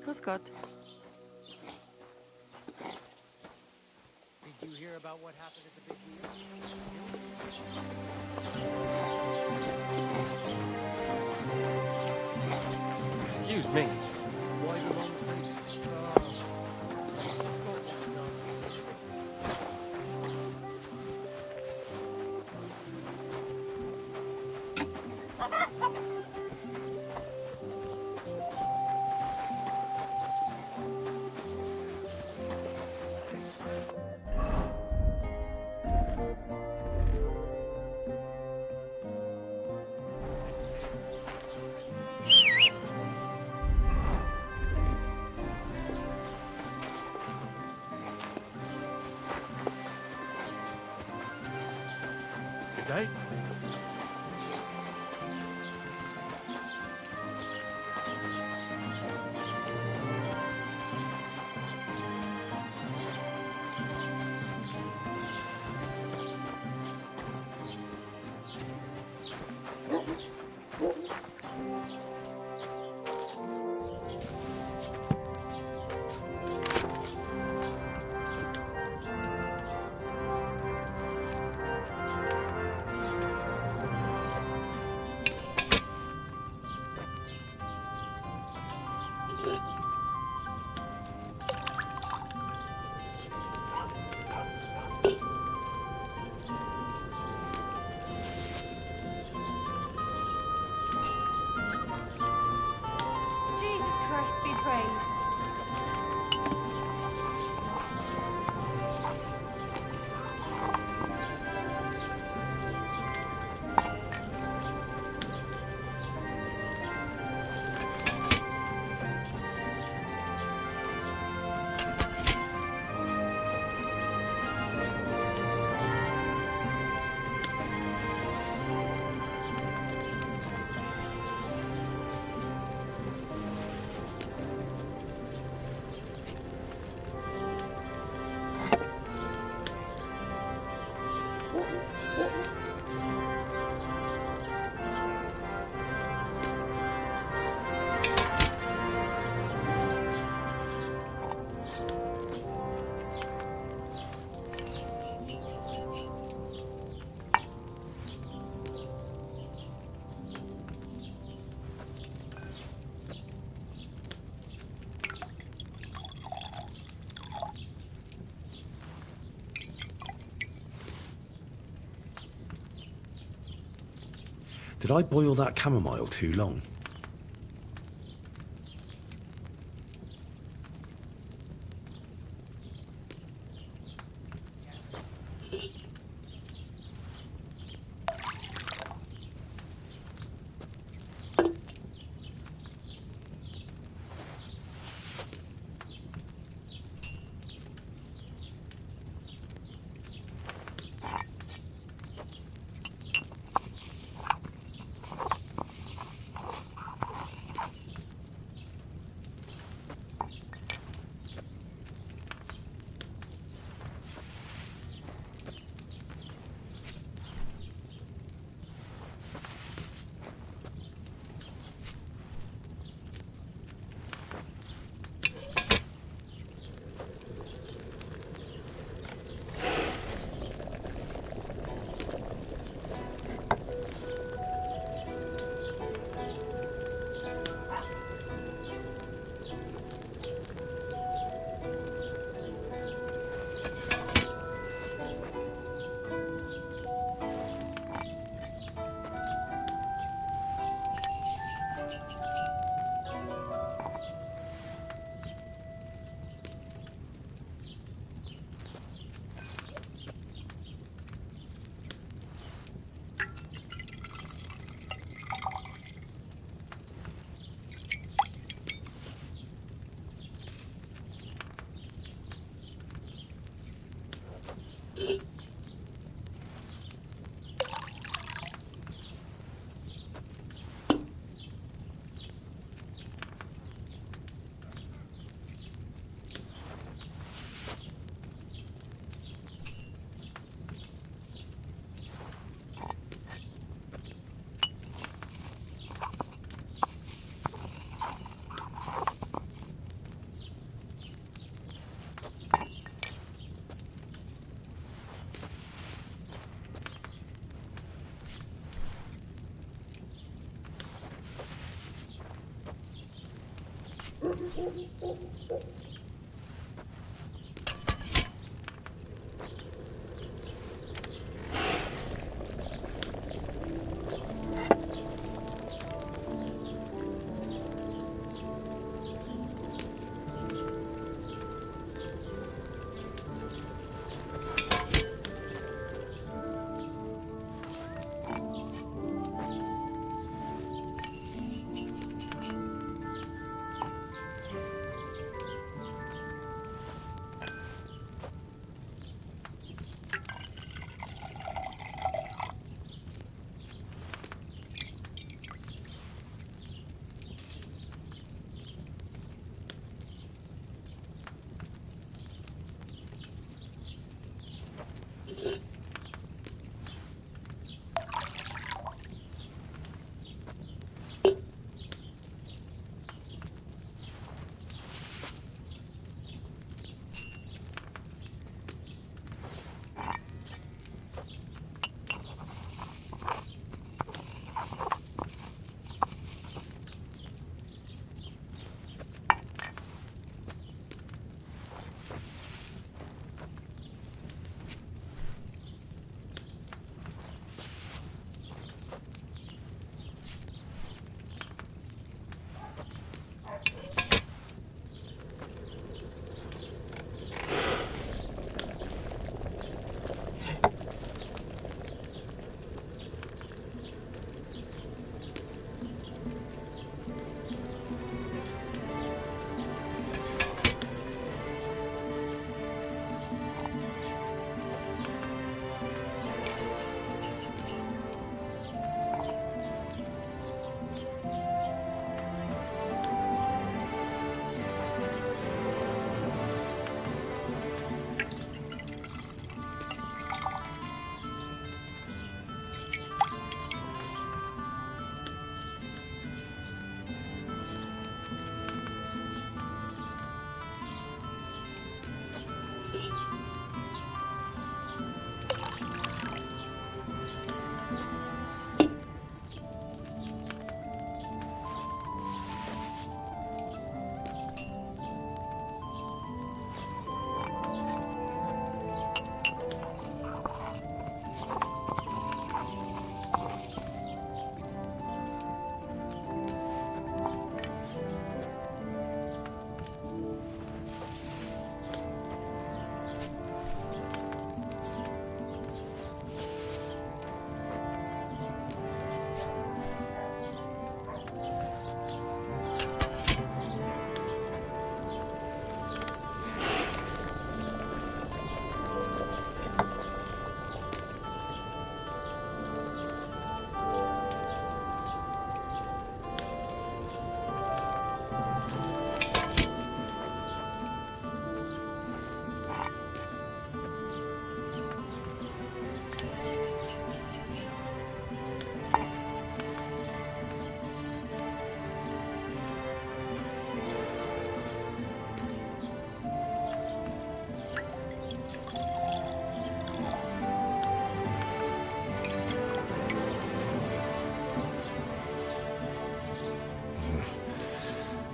Grüß Gott. Did you hear about what happened at the big wheel? Excuse me. Why the long face? Good day. Jesus Christ be praised. Did I boil that chamomile too long?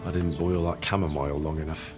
I didn't boil that chamomile long enough.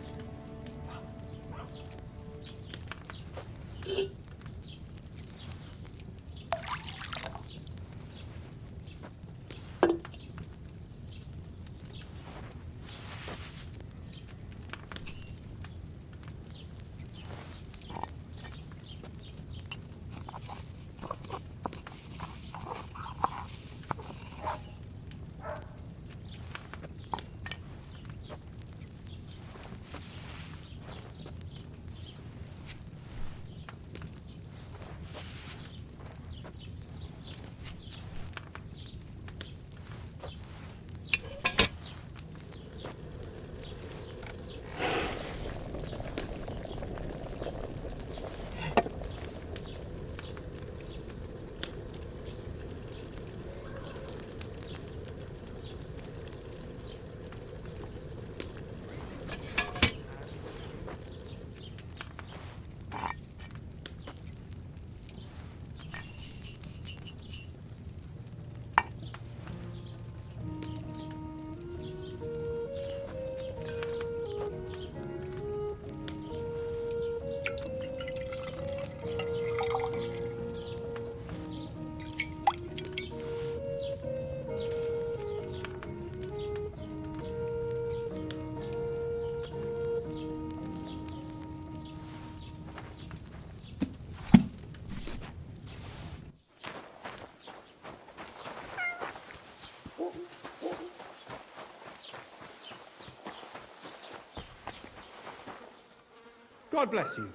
God bless you.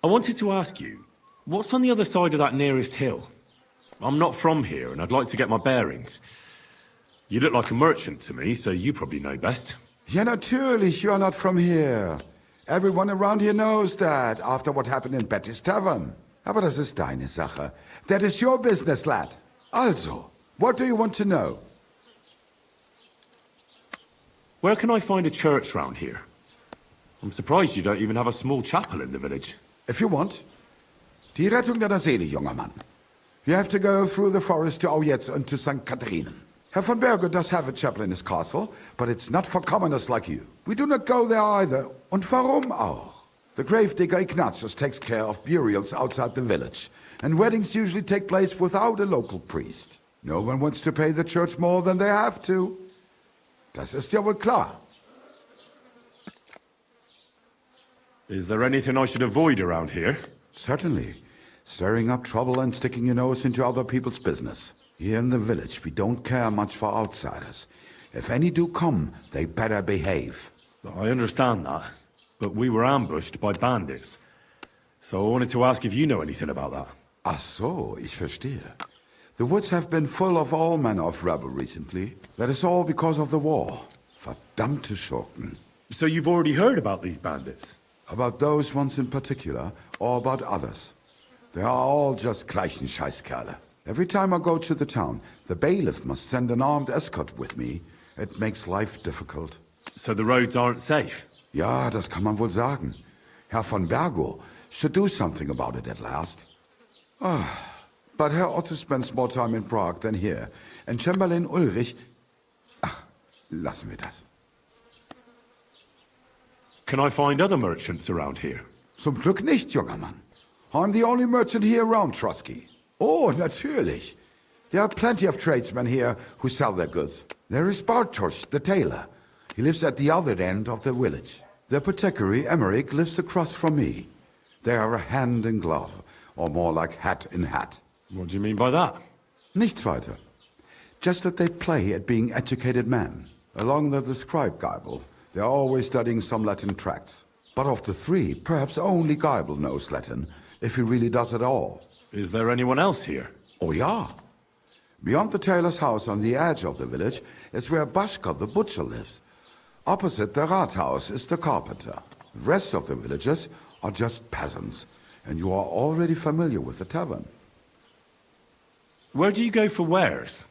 I wanted to ask you, what's on the other side of that nearest hill? I'm not from here, and I'd like to get my bearings. You look like a merchant to me, so you probably know best. Ja, natürlich, you're not from here. Everyone around here knows that, after what happened in Betty's Tavern. Aber das ist deine Sache. That is your business, lad. Also, what do you want to know? Where can I find a church round here? I'm surprised you don't even have a small chapel in the village. If you want. Die Rettung deiner Seele, junger Mann. You have to go through the forest to Aujetz and to St. Catherine. Herr von Berger does have a chapel in his castle, but it's not for commoners like you. We do not go there either. Und warum auch? The gravedigger Ignatius takes care of burials outside the village, and weddings usually take place without a local priest. No one wants to pay the church more than they have to. Das ist ja wohl klar. Is there anything I should avoid around here? Certainly. Stirring up trouble and sticking your nose into other people's business. Here in the village, we don't care much for outsiders. If any do come, they better behave. I understand that, but we were ambushed by bandits. So I wanted to ask if you know anything about that. Ach so, ich verstehe. The woods have been full of all manner of rebel recently. That is all because of the war. Verdammte Schurken. So you've already heard about these bandits? About those ones in particular, or about others. They are all just gleichen Scheißkerle. Every time I go to the town, the bailiff must send an armed escort with me. It makes life difficult. So the roads aren't safe? Ja, das kann man wohl sagen. Herr von Bergo should do something about it at last. But Herr Otto spends more time in Prague than here. And Chamberlain Ulrich... Ach, lassen wir das. Can I find other merchants around here? Zum Glück nicht, junger Mann. I'm the only merchant here around Trotsky. Oh, natürlich. There are plenty of tradesmen here who sell their goods. There is Bartosz, the tailor. He lives at the other end of the village. The apothecary, Emmerich, lives across from me. They are a hand in glove, or more like hat in hat. What do you mean by that? Nichts weiter. Just that they play at being educated men. Along the scribe Geibel, they are always studying some Latin tracts. But of the three, perhaps only Geibel knows Latin, if he really does at all. Is there anyone else here? Oh ja. Beyond the tailor's house on the edge of the village is where Bashka the butcher lives. Opposite the Rathaus is the carpenter. The rest of the villagers are just peasants, and you are already familiar with the tavern. Where do you go for wares?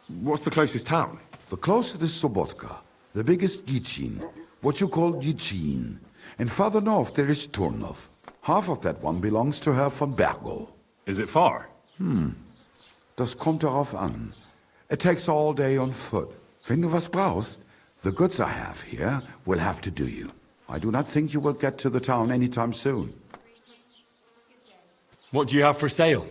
What's the closest town? The closest is Sobotka, the biggest Gichin, what you call Gichin. And farther north there is Turnov. Half of that one belongs to Herr von Bergo. Is it far? Das kommt darauf an. It takes all day on foot. Wenn du was brauchst, the goods I have here will have to do you. I do not think you will get to the town anytime soon. What do you have for sale?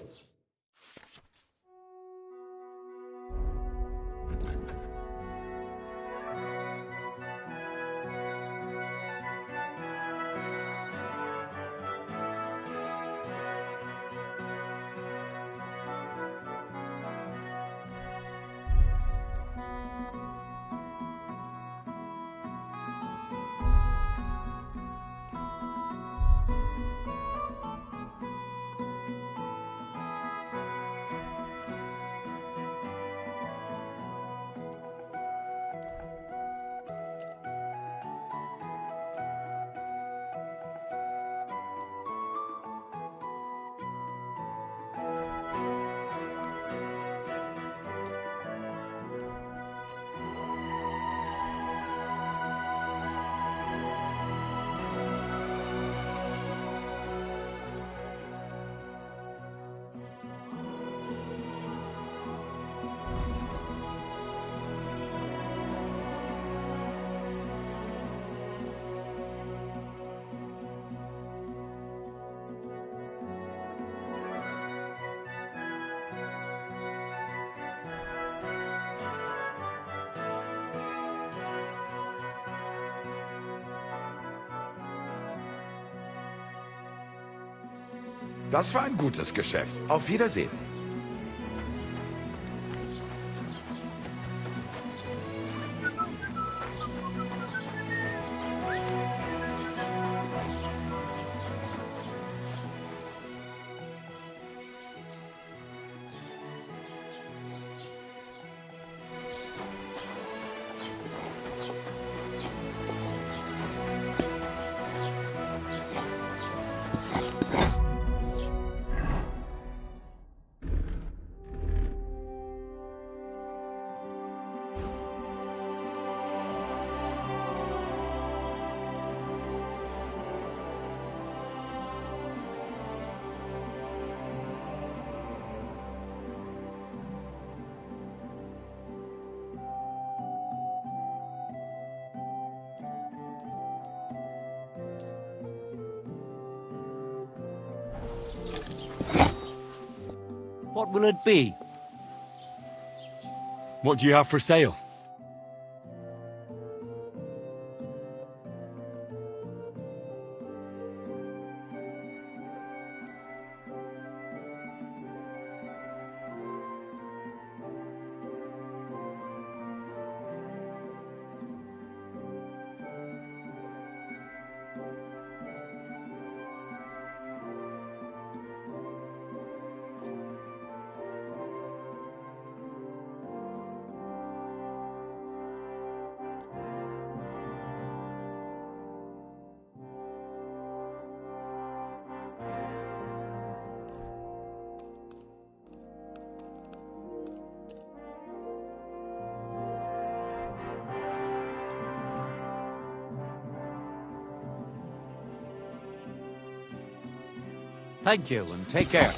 Das war ein gutes Geschäft. Auf Wiedersehen. What will it be? What do you have for sale? Thank you, and take care.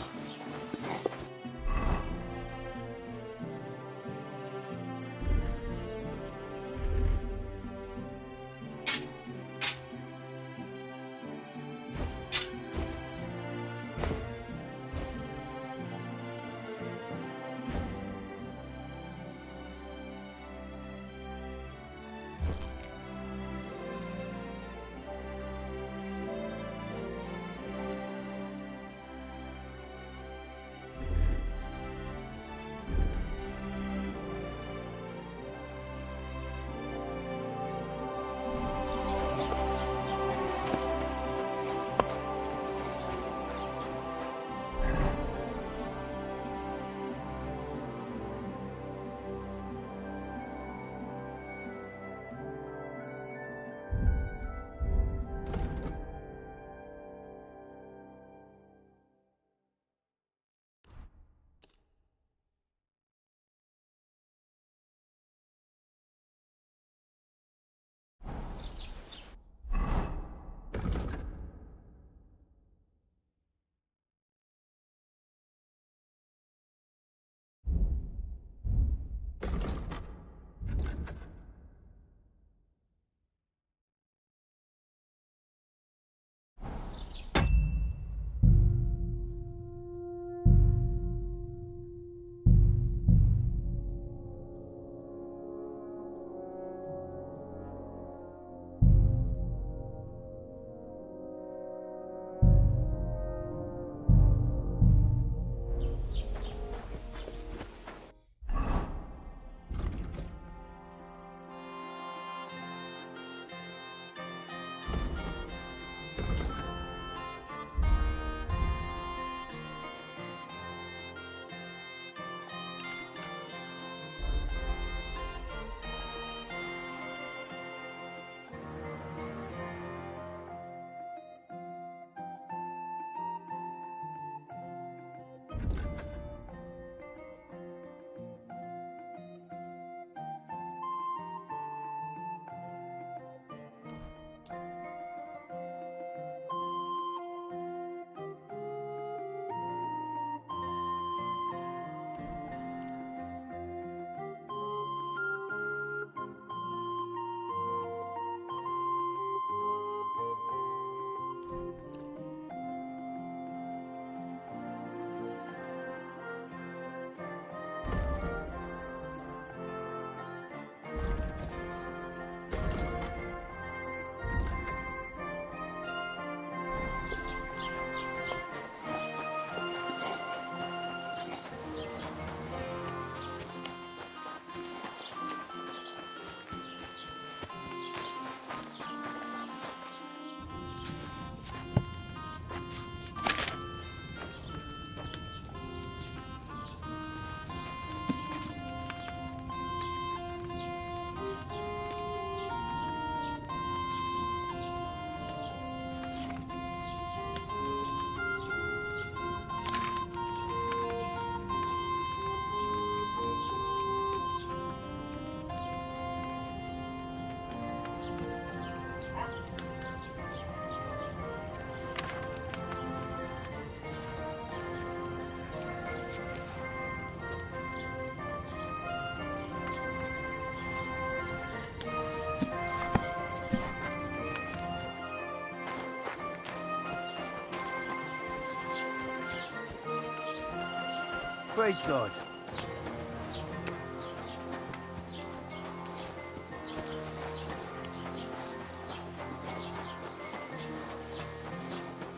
Praise God.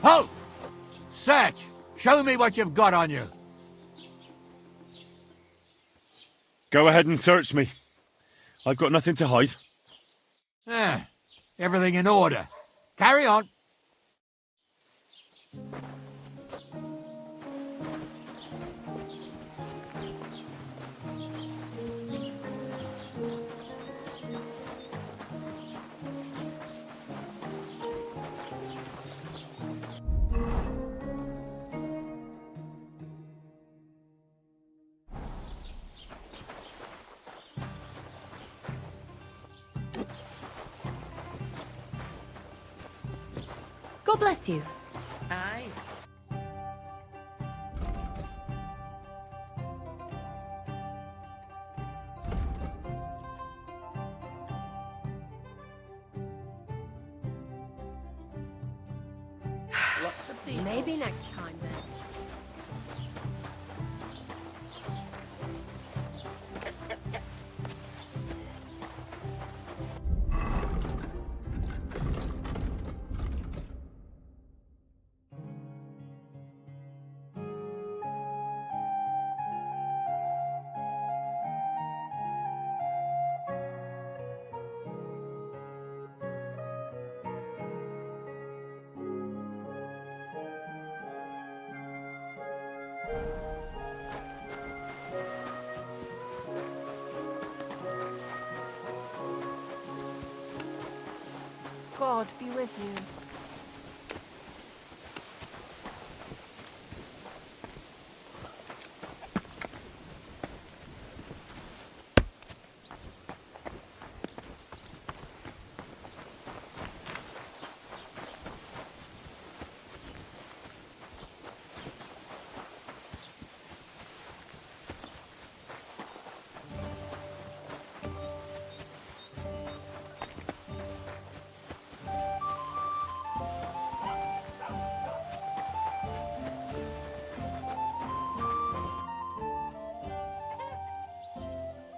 Halt! Search! Show me what you've got on you. Go ahead and search me. I've got nothing to hide. Everything in order. Carry on. God bless you. Aye. Lots of people. Maybe next time then. God be with you.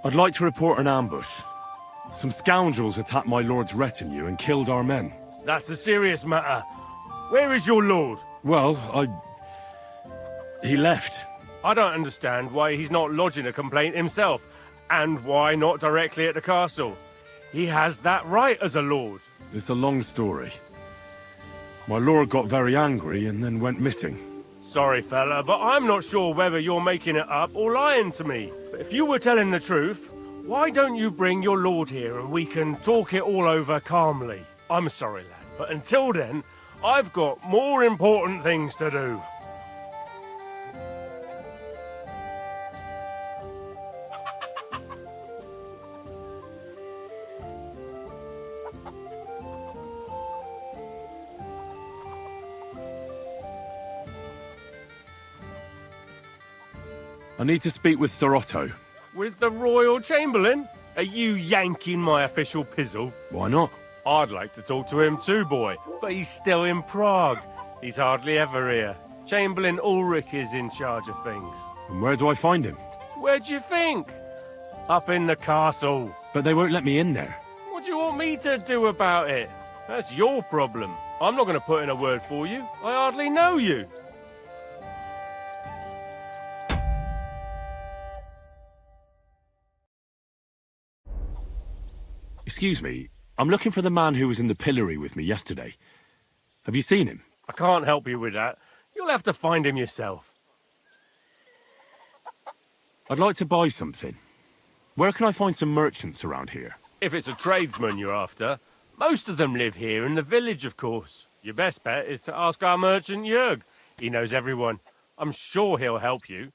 I'd like to report an ambush. Some scoundrels attacked my lord's retinue and killed our men. That's a serious matter. Where is your lord? Well, he left. I don't understand why he's not lodging a complaint himself, and why not directly at the castle. He has that right as a lord. It's a long story. My lord got very angry and then went missing. Sorry, fella, but I'm not sure whether you're making it up or lying to me. But if you were telling the truth, why don't you bring your lord here and we can talk it all over calmly? I'm sorry, lad, but until then, I've got more important things to do. I need to speak with Sir Otto. With the Royal Chamberlain? Are you yanking my official pizzle? Why not? I'd like to talk to him too, boy, but he's still in Prague. He's hardly ever here. Chamberlain Ulrich is in charge of things. And where do I find him? Where do you think? Up in the castle. But they won't let me in there. What do you want me to do about it? That's your problem. I'm not going to put in a word for you. I hardly know you. Excuse me, I'm looking for the man who was in the pillory with me yesterday. Have you seen him? I can't help you with that. You'll have to find him yourself. I'd like to buy something. Where can I find some merchants around here? If it's a tradesman you're after, most of them live here in the village, of course. Your best bet is to ask our merchant Jörg. He knows everyone. I'm sure he'll help you.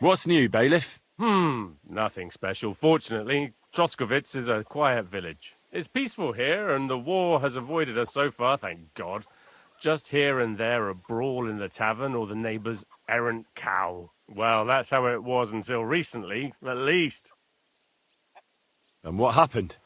What's new, bailiff? Nothing special. Fortunately, Troskowitz is a quiet village. It's peaceful here, and the war has avoided us so far, thank God. Just here and there a brawl in the tavern or the neighbour's errant cow. Well, that's how it was until recently, at least. And what happened?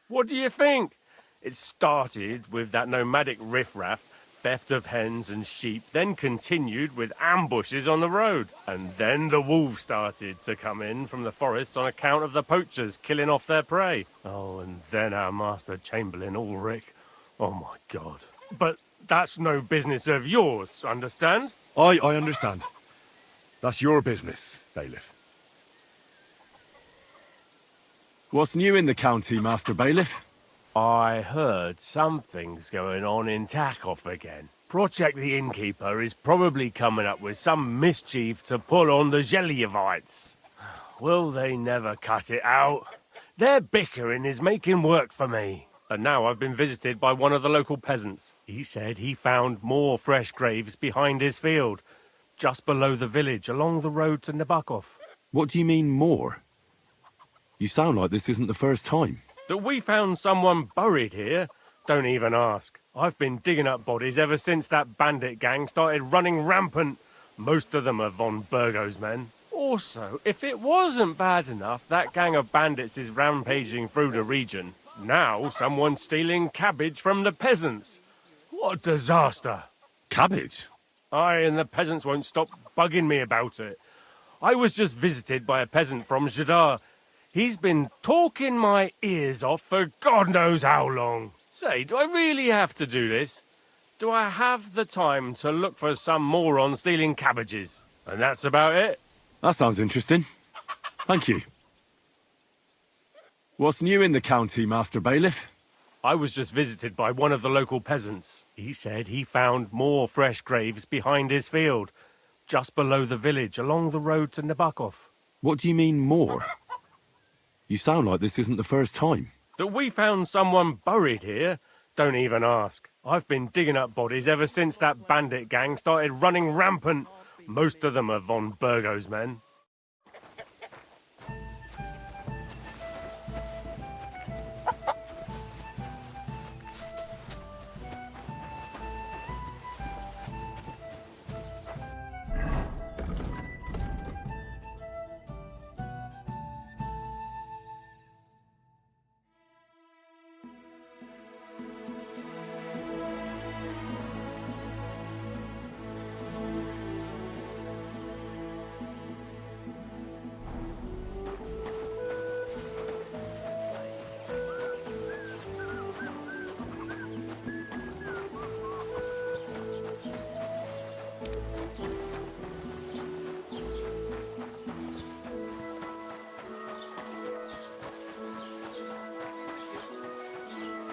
What do you think? It started with that nomadic riffraff theft of hens and sheep then continued with ambushes on the road. And then the wolves started to come in from the forests on account of the poachers killing off their prey. Oh, and then our master Chamberlain Ulrich. Oh my God. But that's no business of yours, understand? I understand. That's your business, Bailiff. What's new in the county, Master Bailiff? I heard something's going on in Takoff again. Project the Innkeeper is probably coming up with some mischief to pull on the Gelievites. Will they never cut it out? Their bickering is making work for me. And now I've been visited by one of the local peasants. He said he found more fresh graves behind his field, just below the village, along the road to Nabokov. What do you mean, more? You sound like this isn't the first time. That we found someone buried here? Don't even ask. I've been digging up bodies ever since that bandit gang started running rampant. Most of them are von Burgo's men. Also, if it wasn't bad enough, that gang of bandits is rampaging through the region. Now someone's stealing cabbage from the peasants. What a disaster. Cabbage? Aye, and the peasants won't stop bugging me about it. I was just visited by a peasant from Jadar. He's been talking my ears off for God knows how long. Say, do I really have to do this? Do I have the time to look for some moron stealing cabbages? And that's about it. That sounds interesting. Thank you. What's new in the county, Master Bailiff? I was just visited by one of the local peasants. He said he found more fresh graves behind his field, just below the village, along the road to Nabokov. What do you mean, more? You sound like this isn't the first time. That we found someone buried here? Don't even ask. I've been digging up bodies ever since that bandit gang started running rampant. Most of them are von Burgo's men.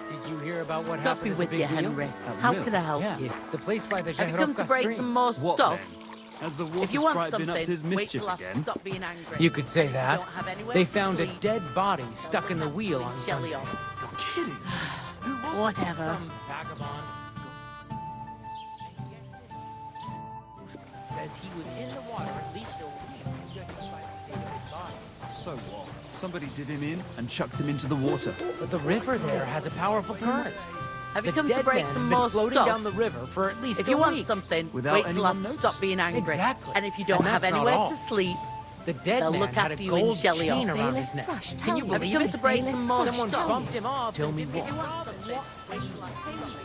Did you hear about what God happened be at the with big you, wheal? Henry. How can I help Yeah. you? The place by the Have you come to Zheherovka break stream. some more What stuff? then? Has the If water you want sprite been up to his something, wait mischief till I again? stop being angry. You could say If you that. don't have anywhere They to found a sleep, dead body stuck in the don't have wheel to on leave jelly Sunday. on. Kidding. Who was it? Whatever. Some vagabond. Says he was in the water at least a week, judging by the state of his body. So what? Somebody did him in and chucked him into the water. But the river there has a powerful current. Have you The come to dead break man some had been more floating stuff? down the river for at least If a you want week. something, Without wait till I anyone notice. stop being angry. Exactly. And if you don't And have that's not anywhere all. to sleep, The dead they'll man look had a after you in gold jelly chain on. around his neck. Can you Have you believe come it? to break some more Someone stuff? bumped him off. Tell me If what. you want something, wait till I stop being angry.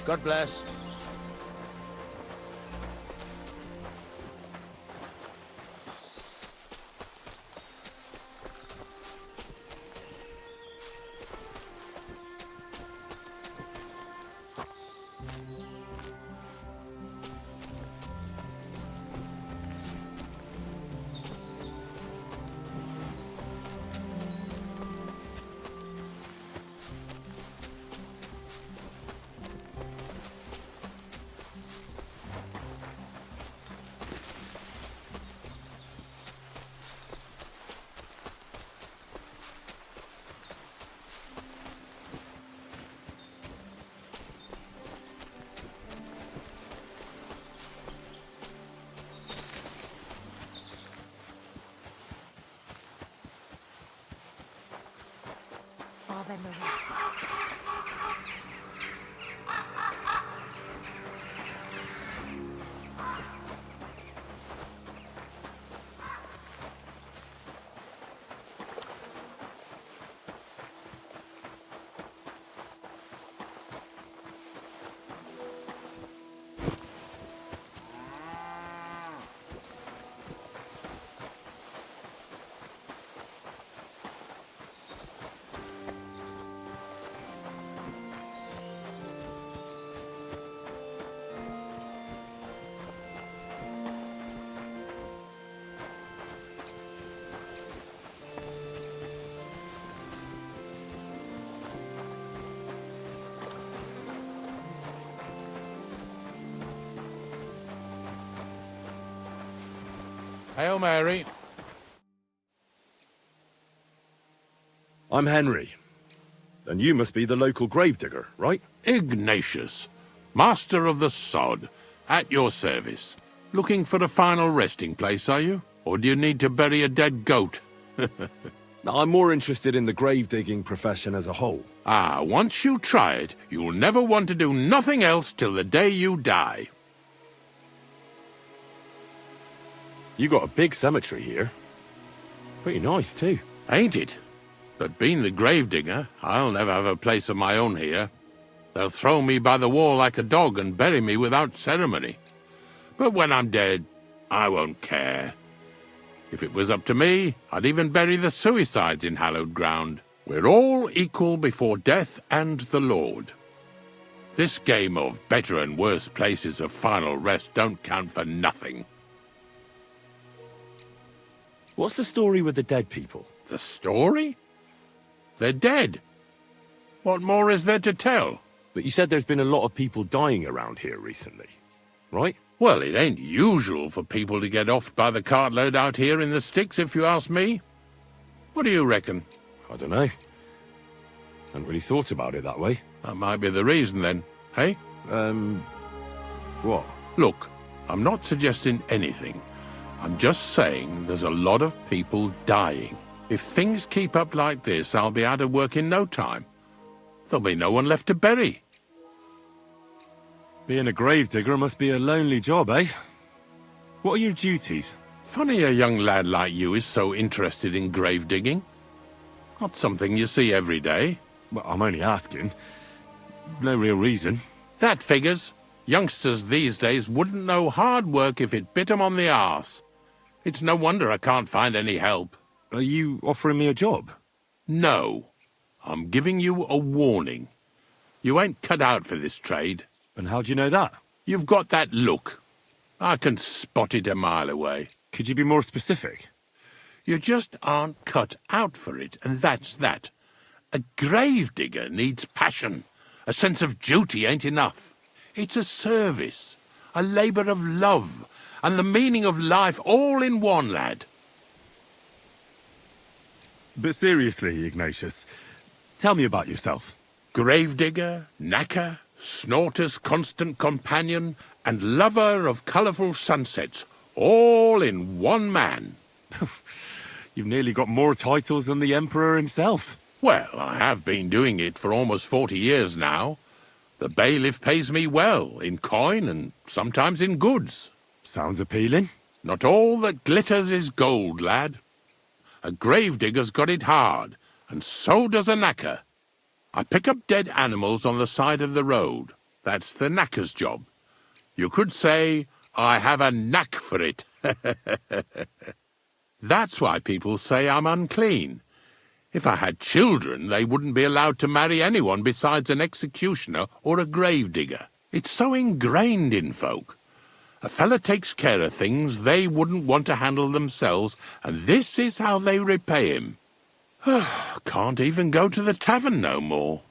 God bless. Father Marie. Hail Mary. I'm Henry. And you must be the local gravedigger, right? Ignatius, master of the sod, at your service. Looking for a final resting place, are you? Or do you need to bury a dead goat? Now, I'm more interested in the grave-digging profession as a whole. Ah, once you try it, you'll never want to do nothing else till the day you die. You got a big cemetery here. Pretty nice, too. Ain't it? But being the gravedigger, I'll never have a place of my own here. They'll throw me by the wall like a dog and bury me without ceremony. But when I'm dead, I won't care. If it was up to me, I'd even bury the suicides in hallowed ground. We're all equal before death and the Lord. This game of better and worse places of final rest don't count for nothing. What's the story with the dead people? The story? They're dead. What more is there to tell? But you said there's been a lot of people dying around here recently, right? Well, it ain't usual for people to get offed by the cartload out here in the sticks, if you ask me. What do you reckon? I don't know. Hadn't really thought about it that way. That might be the reason, then, hey? What? Look, I'm not suggesting anything. I'm just saying there's a lot of people dying. If things keep up like this, I'll be out of work in no time. There'll be no one left to bury. Being a gravedigger must be a lonely job, eh? What are your duties? Funny a young lad like you is so interested in grave digging. Not something you see every day. Well, I'm only asking. No real reason. That figures. Youngsters these days wouldn't know hard work if it bit 'em on the arse. It's no wonder I can't find any help. Are you offering me a job? No. I'm giving you a warning. You ain't cut out for this trade. And how do you know that? You've got that look. I can spot it a mile away. Could you be more specific? You just aren't cut out for it, and that's that. A gravedigger needs passion. A sense of duty ain't enough. It's a service, a labour of love, and the meaning of life all in one, lad. But seriously, Ignatius, tell me about yourself. Gravedigger, knacker, snorter's constant companion, and lover of colourful sunsets, all in one man. You've nearly got more titles than the Emperor himself. Well, I have been doing it for almost 40 years now. The bailiff pays me well, in coin and sometimes in goods. Sounds appealing. Not all that glitters is gold, lad. A gravedigger's got it hard, and so does a knacker. I pick up dead animals on the side of the road. That's the knacker's job. You could say, I have a knack for it. That's why people say I'm unclean. If I had children, they wouldn't be allowed to marry anyone besides an executioner or a gravedigger. It's so ingrained in folk. A fella takes care of things they wouldn't want to handle themselves, and this is how they repay him. Can't even go to the tavern no more.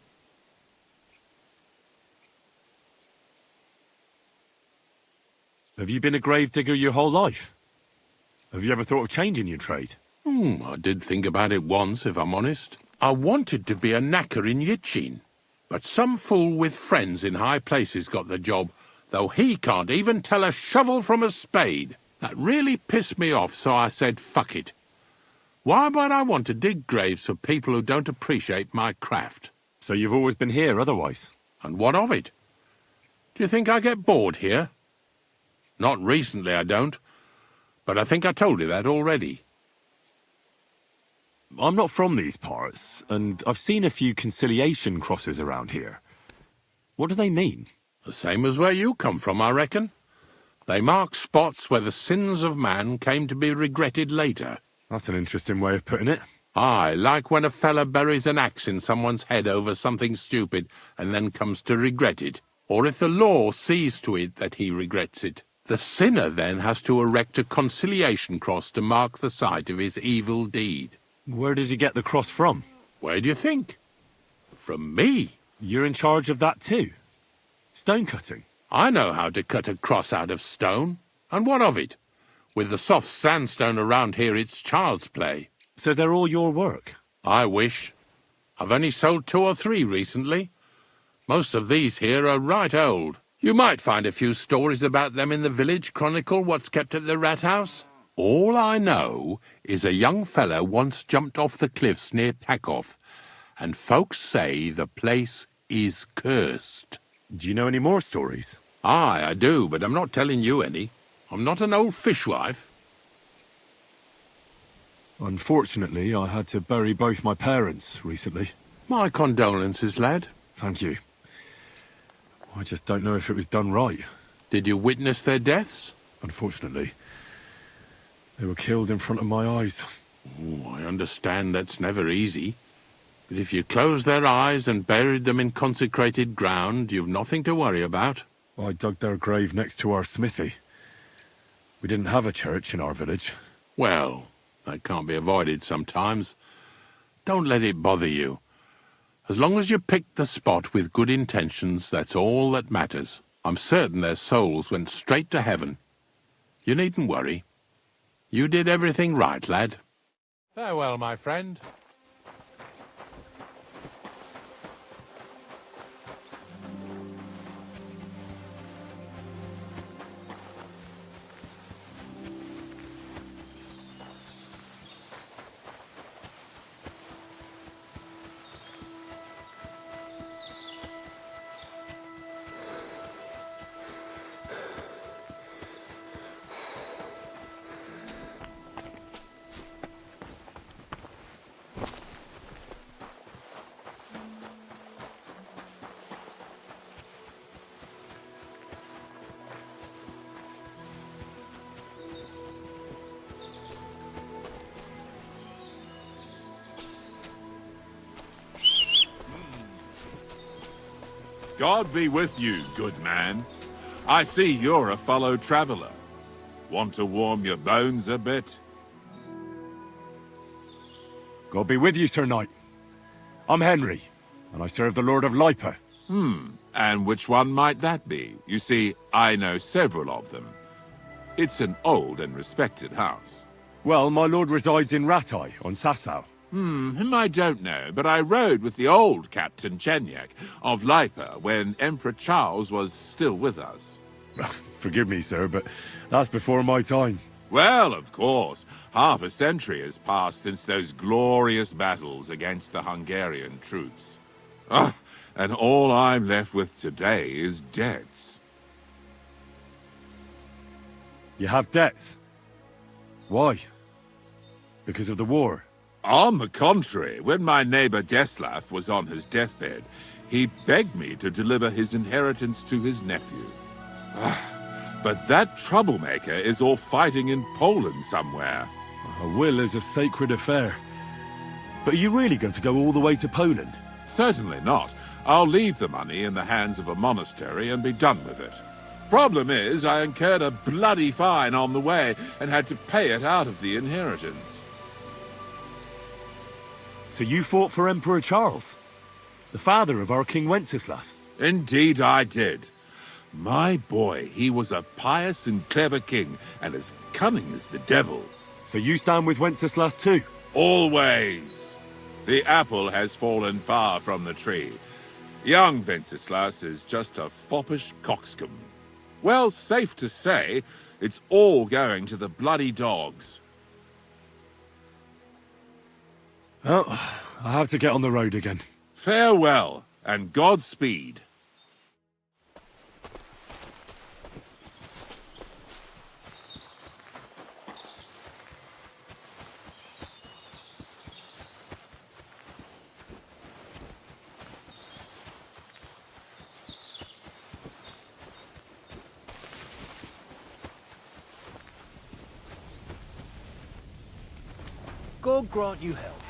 Have you been a gravedigger your whole life? Have you ever thought of changing your trade? I did think about it once, if I'm honest. I wanted to be a knacker in Yitchin, but some fool with friends in high places got the job, though he can't even tell a shovel from a spade. That really pissed me off, so I said, fuck it. Why would I want to dig graves for people who don't appreciate my craft? So you've always been here otherwise? And what of it? Do you think I get bored here? Not recently, I don't. But I think I told you that already. I'm not from these parts, and I've seen a few conciliation crosses around here. What do they mean? The same as where you come from, I reckon. They mark spots where the sins of man came to be regretted later. That's an interesting way of putting it. Aye, like when a fella buries an axe in someone's head over something stupid and then comes to regret it. Or if the law sees to it that he regrets it. The sinner then has to erect a conciliation cross to mark the site of his evil deed. Where does he get the cross from? Where do you think? From me. You're in charge of that too? Stone cutting? I know how to cut a cross out of stone. And what of it? With the soft sandstone around here, it's child's play. So they're all your work? I wish. I've only sold 2 or 3 recently. Most of these here are right old. You might find a few stories about them in the village chronicle what's kept at the rat house. All I know is a young fella once jumped off the cliffs near Takoff, and folks say the place is cursed. Do you know any more stories? Aye, I do, but I'm not telling you any. I'm not an old fishwife. Unfortunately, I had to bury both my parents recently. My condolences, lad. Thank you. I just don't know if it was done right. Did you witness their deaths? Unfortunately. They were killed in front of my eyes. Oh, I understand that's never easy. But if you closed their eyes and buried them in consecrated ground, you've nothing to worry about. I dug their grave next to our smithy. We didn't have a church in our village. Well, that can't be avoided sometimes. Don't let it bother you. As long as you picked the spot with good intentions, that's all that matters. I'm certain their souls went straight to heaven. You needn't worry. You did everything right, lad. Farewell, my friend. God be with you, good man. I see you're a fellow traveler. Want to warm your bones a bit? God be with you, Sir Knight. I'm Henry, and I serve the Lord of Lipa. And which one might that be? You see, I know several of them. It's an old and respected house. Well, my lord resides in Ratai, on Sasau. Him I don't know, but I rode with the old Captain Chenyak of Lipa when Emperor Charles was still with us. Forgive me, sir, but that's before my time. Well, of course. Half a century has passed since those glorious battles against the Hungarian troops. And all I'm left with today is debts. You have debts? Why? Because of the war? On the contrary, when my neighbor Deslav was on his deathbed, He begged me to deliver his inheritance to his nephew. But that troublemaker is all fighting in Poland somewhere. A will is a sacred affair. But are you really going to go all the way to Poland? Certainly not. I'll leave the money in the hands of a monastery and be done with it. Problem is, I incurred a bloody fine on the way and had to pay it out of the inheritance. So you fought for Emperor Charles, the father of our King Wenceslas? Indeed I did. My boy, he was a pious and clever king, and as cunning as the devil. So you stand with Wenceslas too? Always. The apple has fallen far from the tree. Young Wenceslas is just a foppish coxcomb. Well, safe to say, it's all going to the bloody dogs. Oh, I have to get on the road again. Farewell, and Godspeed. God grant you health.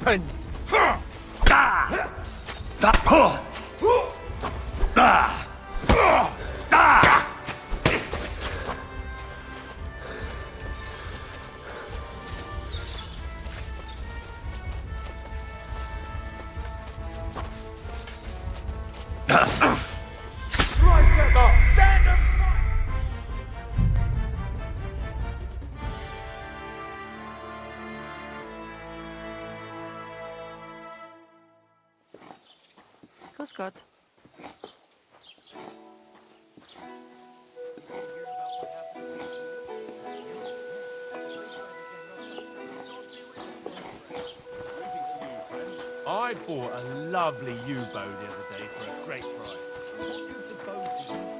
open! Grüß Gott. I bought a lovely U-bow the other day for a great price. What good supposing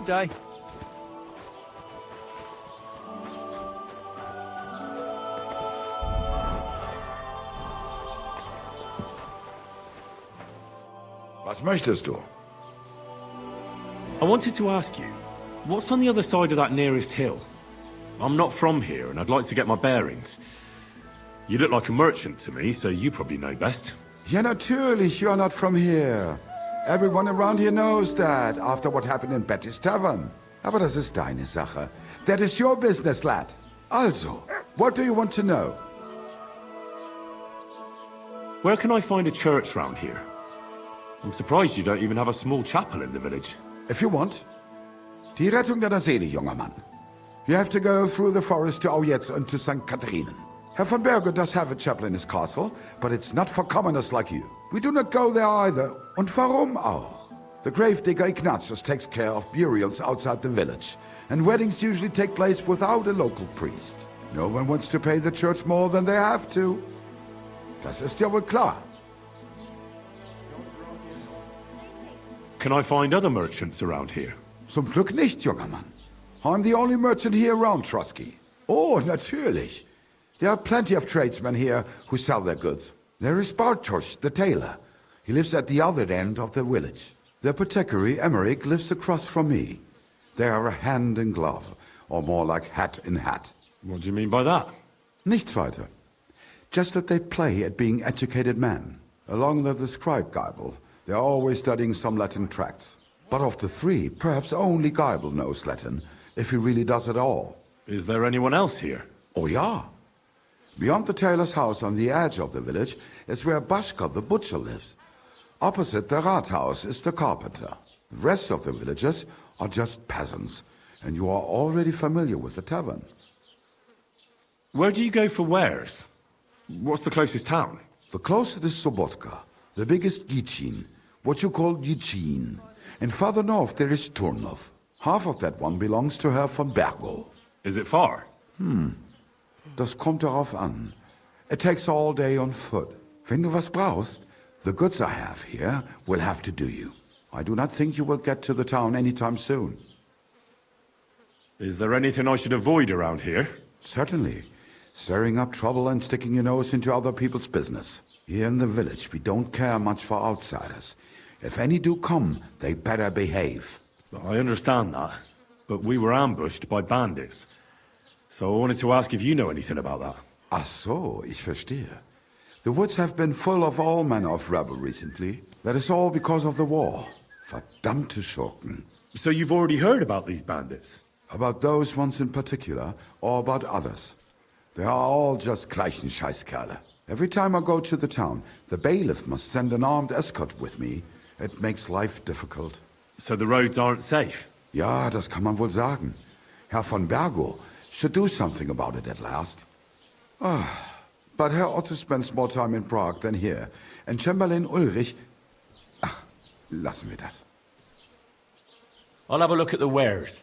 day. Was möchtest du? I wanted to ask you, what's on the other side of that nearest hill? I'm not from here, and I'd like to get my bearings. You look like a merchant to me, so you probably know best. Ja, natürlich, you are not from here. Everyone around here knows that, after what happened in Betty's Tavern. Aber das ist deine Sache. That is your business, lad. Also, what do you want to know? Where can I find a church round here? I'm surprised you don't even have a small chapel in the village. If you want. Die Rettung deiner Seele, junger Mann. You have to go through the forest to Aujetz and to St. Catharinen. Herr von Berge does have a chapel in his castle, but it's not for commoners like you. We do not go there either. Und warum auch? The gravedigger Ignatius takes care of burials outside the village, and weddings usually take place without a local priest. No one wants to pay the church more than they have to. Das ist ja wohl klar. Can I find other merchants around here? Zum Glück nicht, junger Mann. I'm the only merchant here around Trotsky. Oh, natürlich. There are plenty of tradesmen here who sell their goods. There is Bartosz, the tailor. He lives at the other end of the village. The apothecary, Emmerich, lives across from me. They are a hand in glove, or more like hat in hat. What do you mean by that? Nichts weiter. Just that they play at being educated men. Along with the scribe Geibel, they are always studying some Latin tracts. But of the three, perhaps only Geibel knows Latin, if he really does at all. Is there anyone else here? Oh ja. Beyond the tailor's house on the edge of the village is where Bashka the butcher lives. Opposite the Rathaus is the carpenter. The rest of the villagers are just peasants, and you are already familiar with the tavern. Where do you go for wares? What's the closest town? The closest is Sobotka, the biggest Gichin, what you call Gichin. And farther north there is Turnov. Half of that one belongs to Herr von Bergo. Is it far? Das kommt darauf an. It takes all day on foot. Wenn du was brauchst, the goods I have here will have to do you. I do not think you will get to the town anytime soon. Is there anything I should avoid around here? Certainly. Stirring up trouble and sticking your nose into other people's business. Here in the village, we don't care much for outsiders. If any do come, they better behave. I understand that, but we were ambushed by bandits. So I wanted to ask if you know anything about that. Ach so, ich verstehe. The woods have been full of all manner of rebel recently. That is all because of the war. Verdammte Schurken. So you've already heard about these bandits? About those ones in particular, or about others. They are all just gleichen Scheißkerle. Every time I go to the town, the bailiff must send an armed escort with me. It makes life difficult. So the roads aren't safe? Ja, das kann man wohl sagen. Herr von Bergo should do something about it at last. But Herr Otto spends more time in Prague than here. And Chamberlain Ulrich... Ach, lassen wir das. I'll have a look at the wares.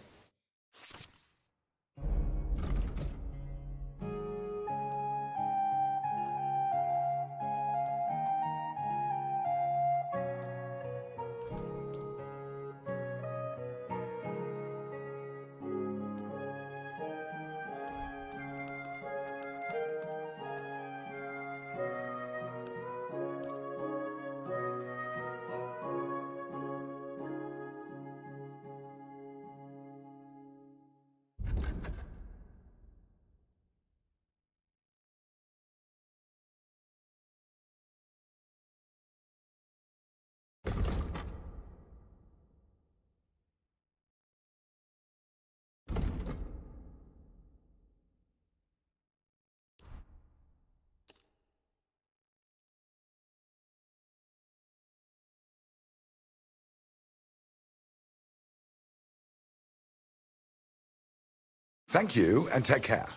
Thank you, and take care.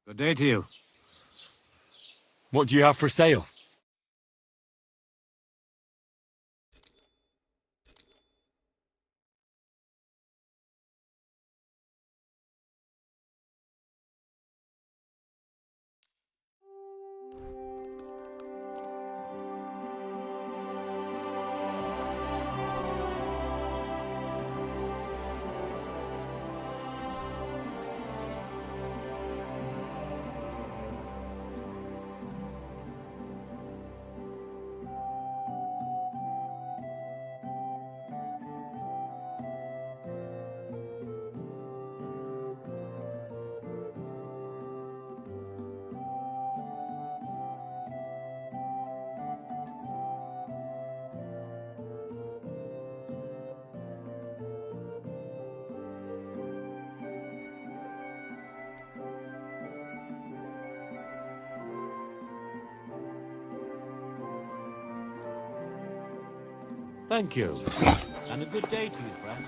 Good day to you. What do you have for sale? Thank you. And a good day to you, friend.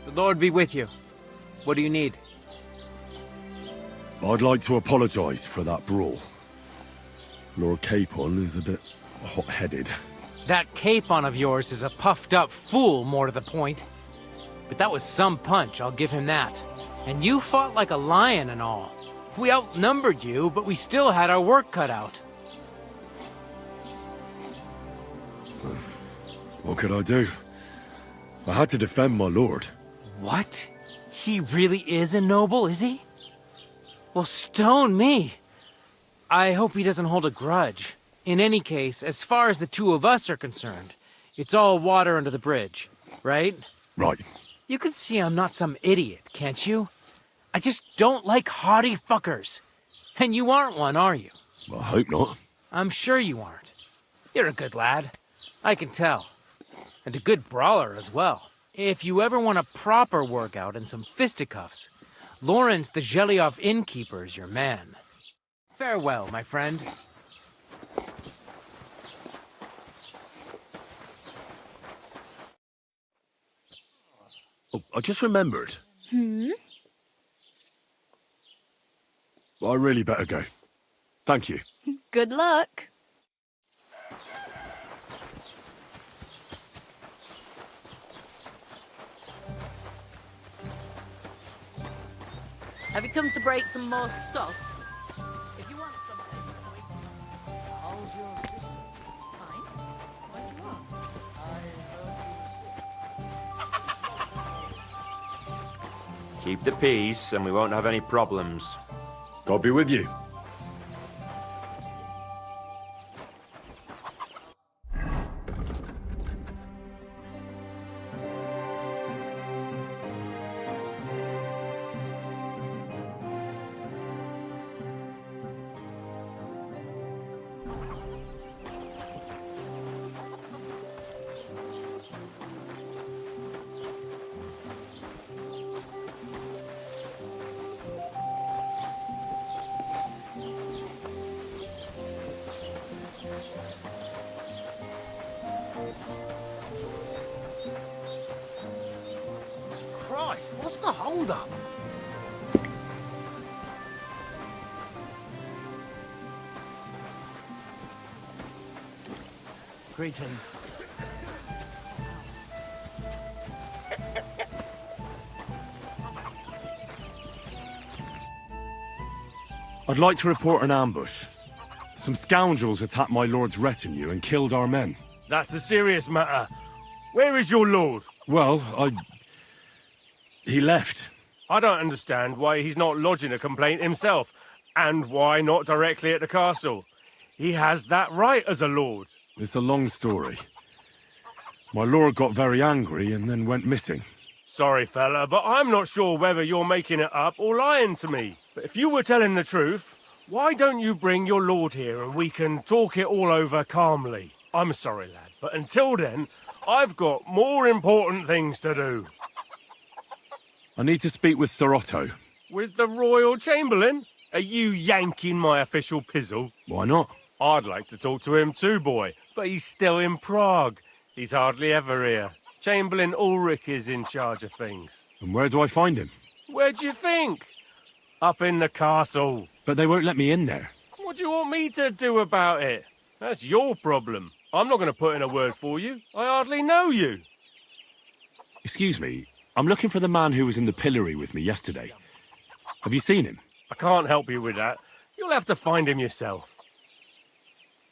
The Lord be with you. What do you need? I'd like to apologize for that brawl. Lord Capon is a bit hot-headed. That Capon of yours is a puffed-up fool, more to the point. But that was some punch, I'll give him that. And you fought like a lion and all. We outnumbered you, but we still had our work cut out. What could I do? I had to defend my lord. What? He really is a noble, is he? Well, stone me. I hope he doesn't hold a grudge. In any case, as far as the two of us are concerned, it's all water under the bridge, right? Right. You can see I'm not some idiot, can't you? I just don't like haughty fuckers. And you aren't one, are you? Well, I hope not. I'm sure you aren't. You're a good lad. I can tell. And a good brawler as well. If you ever want a proper workout and some fisticuffs, Lawrence the Gelioff innkeeper is your man. Farewell, my friend. Oh, I just remembered. Hmm? I really better go. Thank you. Good luck. Have you come to break some more stuff? If you want something, how's your sister? Fine. What do you want? Keep the peace, and we won't have any problems. God be with you. Christ, what's the hold-up? Greetings. I'd like to report an ambush. Some scoundrels attacked my lord's retinue and killed our men. That's a serious matter. Where is your lord? Well, he left. I don't understand why he's not lodging a complaint himself, and why not directly at the castle. He has that right as a lord. It's a long story. My lord got very angry and then went missing. Sorry, fella, but I'm not sure whether you're making it up or lying to me. But if you were telling the truth, why don't you bring your lord here and we can talk it all over calmly? I'm sorry, lad, but until then, I've got more important things to do. I need to speak with Sir Otto. With the Royal Chamberlain? Are you yanking my official pizzle? Why not? I'd like to talk to him too, boy, but he's still in Prague. He's hardly ever here. Chamberlain Ulrich is in charge of things. And where do I find him? Where do you think? Up in the castle. But they won't let me in there. What do you want me to do about it? That's your problem. I'm not going to put in a word for you. I hardly know you. Excuse me, I'm looking for the man who was in the pillory with me yesterday. Have you seen him? I can't help you with that. You'll have to find him yourself.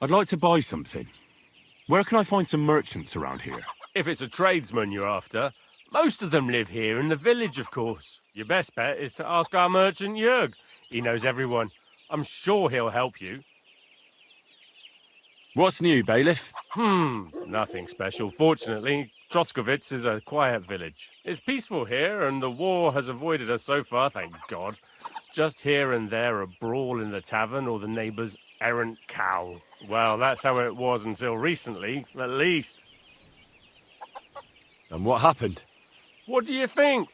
I'd like to buy something. Where can I find some merchants around here? If it's a tradesman you're after, most of them live here in the village, of course. Your best bet is to ask our merchant Jörg. He knows everyone. I'm sure he'll help you. What's new, bailiff? Nothing special. Fortunately, Troskovitz is a quiet village. It's peaceful here, and the war has avoided us so far, thank God. Just here and there a brawl in the tavern or the neighbour's errant cow. Well, that's how it was until recently, at least. And what happened? What do you think?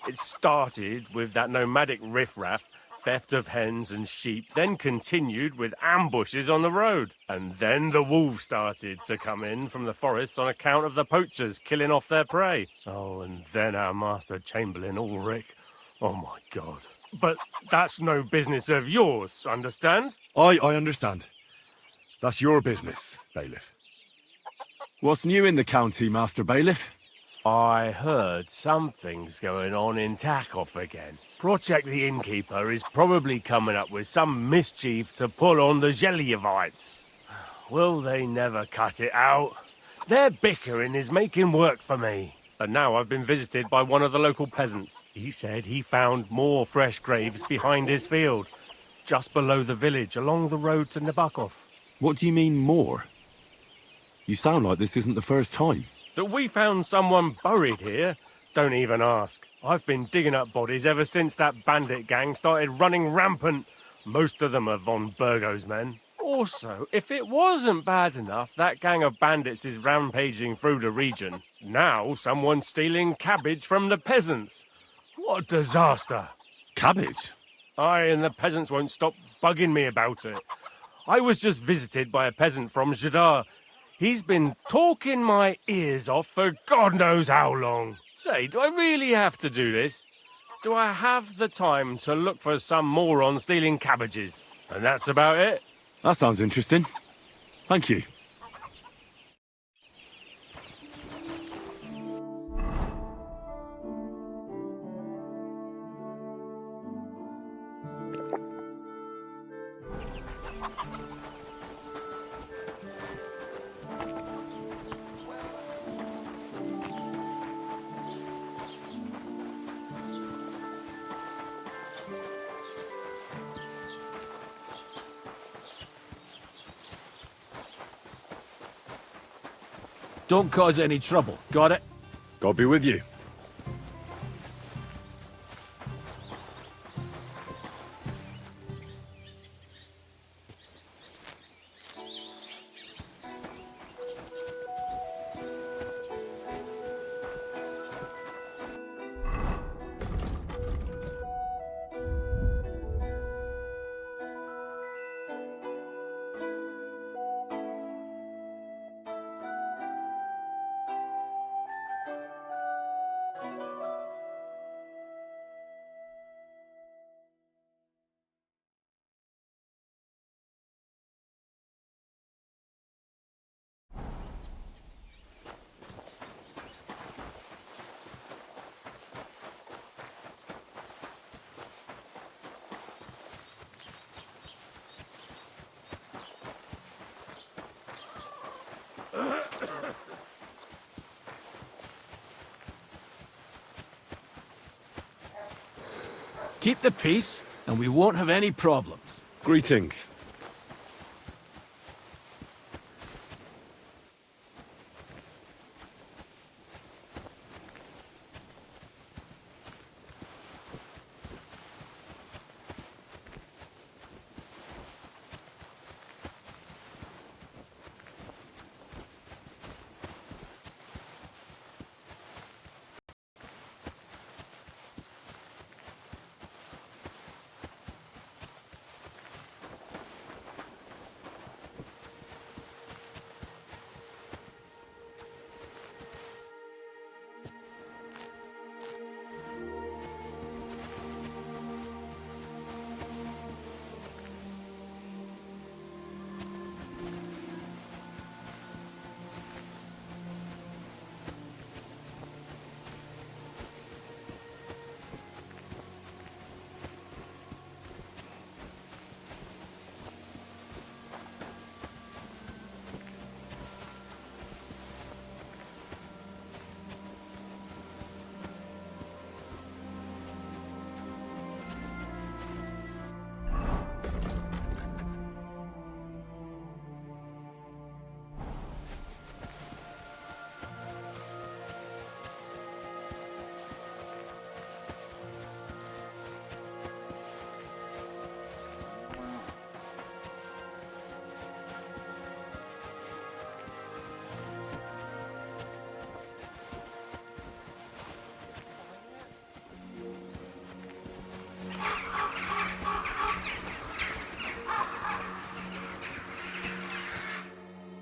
It started with that nomadic riffraff, theft of hens and sheep, then continued with ambushes on the road. And then the wolves started to come in from the forests on account of the poachers killing off their prey. Oh, and then our master Chamberlain Ulrich. Oh my God. But that's no business of yours, understand? I understand. That's your business, bailiff. What's new in the county, Master Bailiff? I heard something's going on in Takov again. Project the Innkeeper is probably coming up with some mischief to pull on the Zhelyevites. Will they never cut it out? Their bickering is making work for me. And now I've been visited by one of the local peasants. He said he found more fresh graves behind his field, just below the village, along the road to Nabokov. What do you mean, more? You sound like this isn't the first time. That we found someone buried here? Don't even ask. I've been digging up bodies ever since that bandit gang started running rampant. Most of them are von Burgo's men. Also, if it wasn't bad enough, that gang of bandits is rampaging through the region. Now someone's stealing cabbage from the peasants. What a disaster. Cabbage? Aye, and the peasants won't stop bugging me about it. I was just visited by a peasant from Jadar. He's been talking my ears off for God knows how long. Say, do I really have to do this? Do I have the time to look for some moron stealing cabbages? And that's about it. That sounds interesting. Thank you. Don't cause any trouble. Got it? God be with you. Keep the peace, and we won't have any problems. Greetings.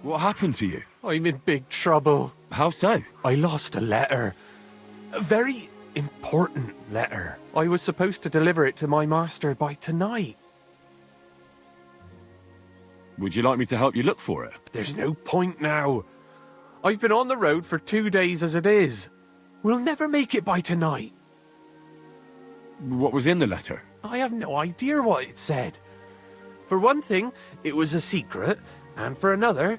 What happened to you? I'm in big trouble. How so? I lost a letter. A very important letter. I was supposed to deliver it to my master by tonight. Would you like me to help you look for it? There's no point now. I've been on the road for 2 days as it is. We'll never make it by tonight. What was in the letter? I have no idea what it said. For one thing, it was a secret, and for another,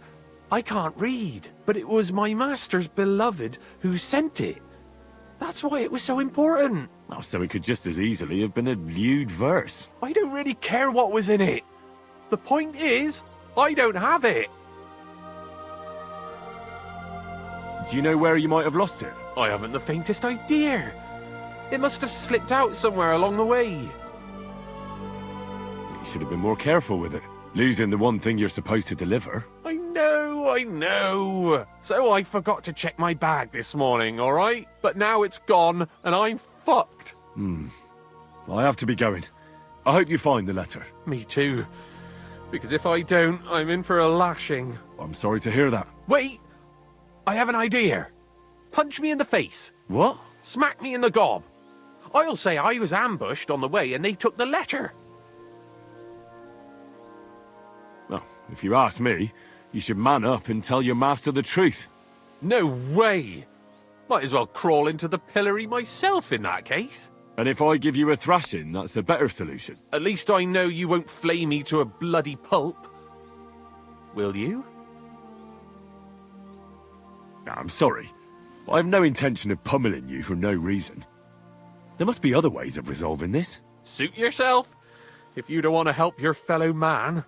I can't read. But it was my master's beloved who sent it. That's why it was so important. Oh, so it could just as easily have been a lewd verse. I don't really care what was in it. The point is, I don't have it. Do you know where you might have lost it? I haven't the faintest idea. It must have slipped out somewhere along the way. You should have been more careful with it. Losing the one thing you're supposed to deliver. I know. So I forgot to check my bag this morning, all right? But now it's gone, and I'm fucked. I have to be going. I hope you find the letter. Me too. Because if I don't, I'm in for a lashing. I'm sorry to hear that. Wait! I have an idea. Punch me in the face. What? Smack me in the gob. I'll say I was ambushed on the way and they took the letter. Well, if you ask me, you should man up and tell your master the truth. No way! Might as well crawl into the pillory myself in that case. And if I give you a thrashing, that's a better solution. At least I know you won't flay me to a bloody pulp. Will you? I'm sorry. I have no intention of pummeling you for no reason. There must be other ways of resolving this. Suit yourself, if you don't want to help your fellow man.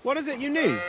What is it you need?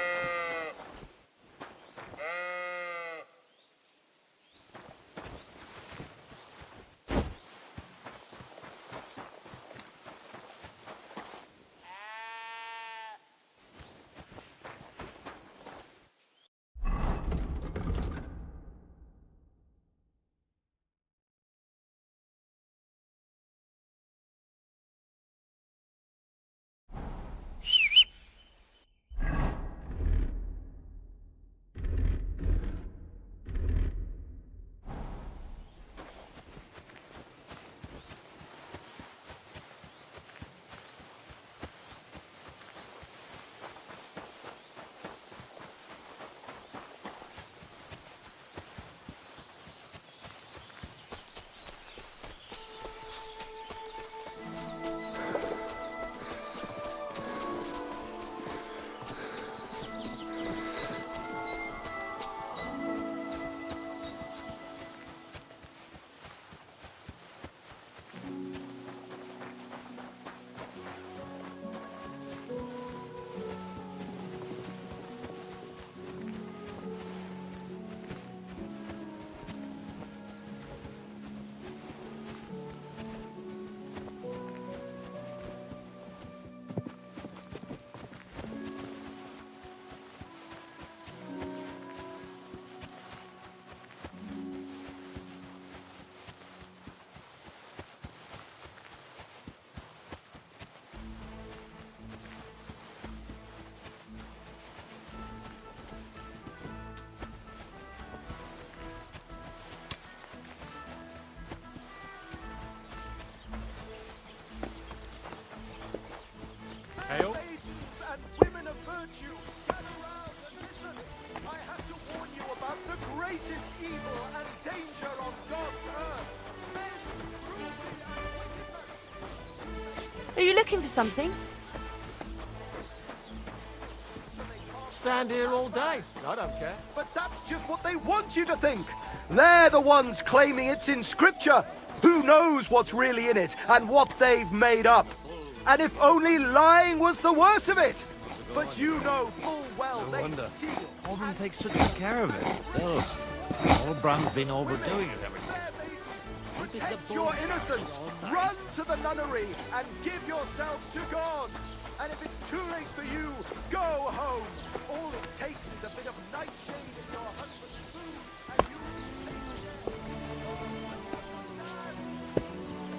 Ale? And women of virtue, gather round and listen. I have to warn you about the greatest evil and danger on God's earth. Men, cruelty, and wickedness. Are you looking for something? Stand here all day. I don't care. But that's just what they want you to think. They're the ones claiming it's in Scripture. Who knows what's really in it and what they've made up? And if only lying was the worst of it! But you know full well they steal. Alden takes such good care of it. Oh, old Bram's been overdoing it ever since. Protect your innocence! Run to the nunnery and give yourselves to God! And if it's too late for you, go home! All it takes is a bit of nightshade in your husband's food, and you...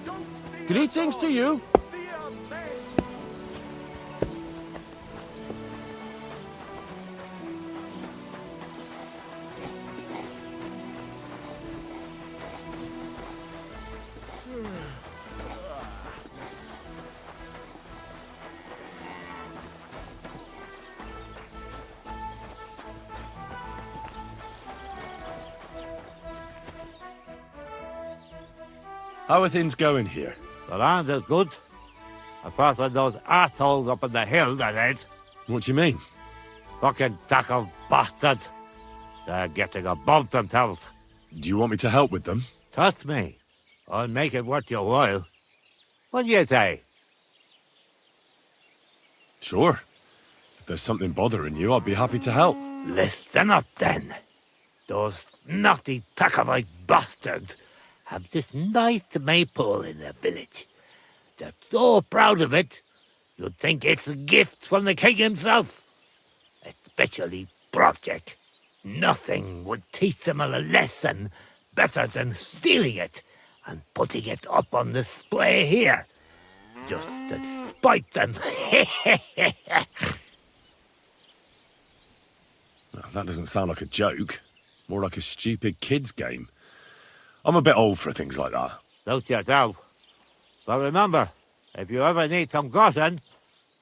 Don't fear Greetings to you. fear men! How are things going here? The land is good. Apart from those assholes up in the hill, that is. What do you mean? Fucking tackled bastard. They're getting above themselves. Do you want me to help with them? Trust me. I'll make it worth your while. What do you say? Sure. If there's something bothering you, I'd be happy to help. Listen up, then. Those naughty Takovite bastards have this nice maypole in their village. They're so proud of it, you'd think it's a gift from the king himself. Especially Project. Nothing would teach them a lesson better than stealing it and putting it up on display here. Just to spite them. Well, that doesn't sound like a joke. More like a stupid kid's game. I'm a bit old for things like that. Note yourself. But remember, if you ever need some gossip,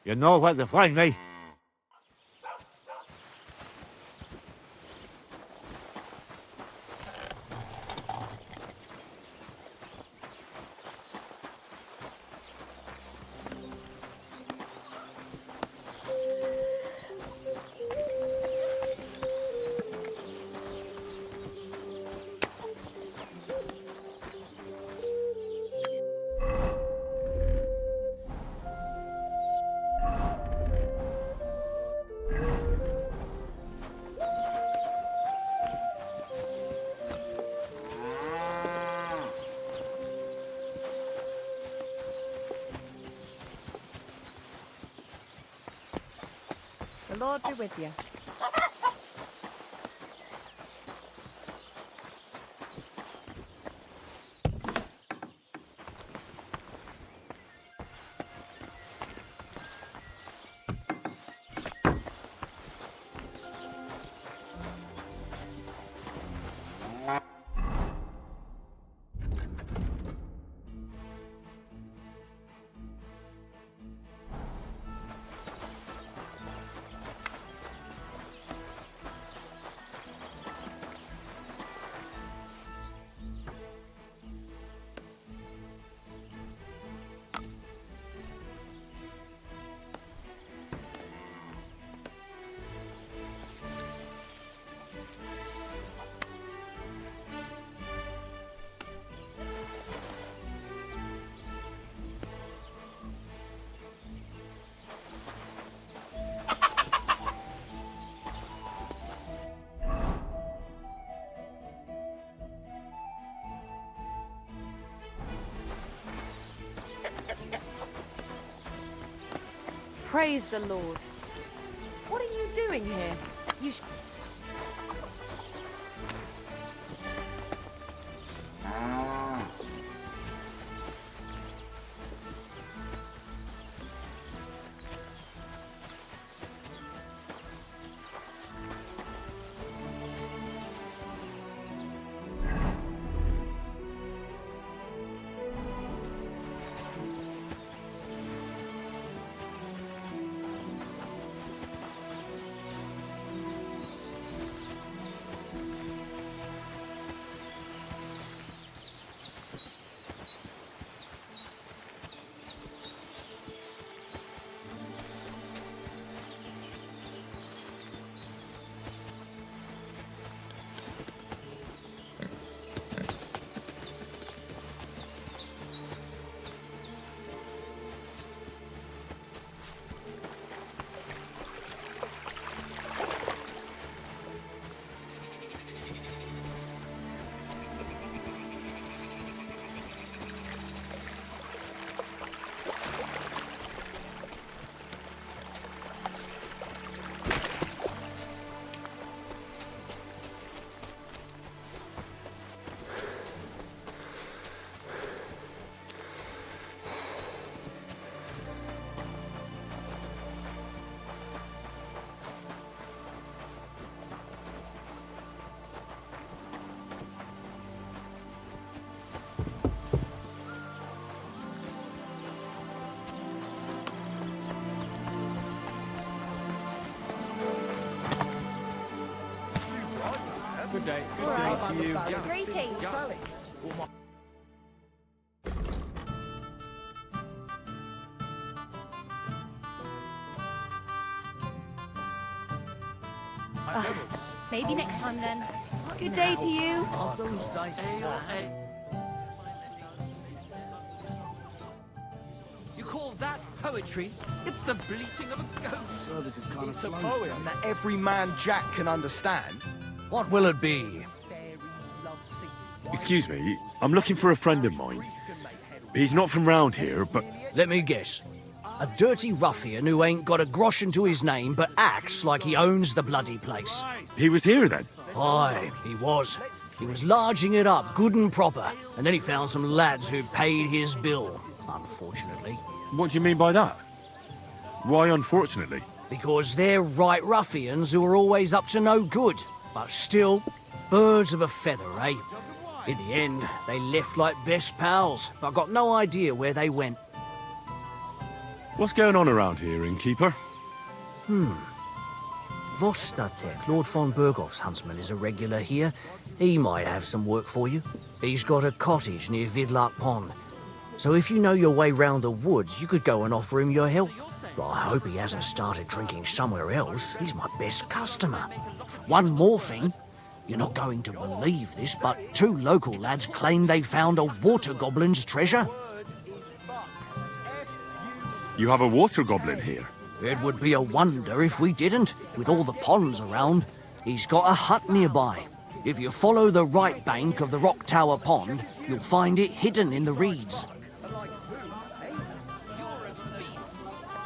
you know where to find me. The Lord be with you. Praise the Lord. What are you doing here? You Good day. Good day to you. Greetings. Maybe next time then. Good day to you. Those dice. You call that poetry? It's the bleating of a ghost. Service is kind of slow. It's a poem that every man Jack can understand. What will it be? Excuse me, I'm looking for a friend of mine. He's not from round here, but... Let me guess. A dirty ruffian who ain't got a groschen to his name but acts like he owns the bloody place. He was here then? Aye, he was. He was larging it up good and proper, and then he found some lads who paid his bill, unfortunately. What do you mean by that? Why unfortunately? Because they're right ruffians who are always up to no good, but still, birds of a feather, eh? In the end, they left like best pals, but got no idea where they went. What's going on around here, innkeeper? Vostatek, Lord von Berghoff's huntsman, is a regular here. He might have some work for you. He's got a cottage near Vidlark Pond. So if you know your way round the woods, you could go and offer him your help. But I hope he hasn't started drinking somewhere else. He's my best customer. One more thing. You're not going to believe this, but 2 local lads claim they found a water goblin's treasure. You have a water goblin here? It would be a wonder if we didn't, with all the ponds around. He's got a hut nearby. If you follow the right bank of the Rock Tower Pond, you'll find it hidden in the reeds.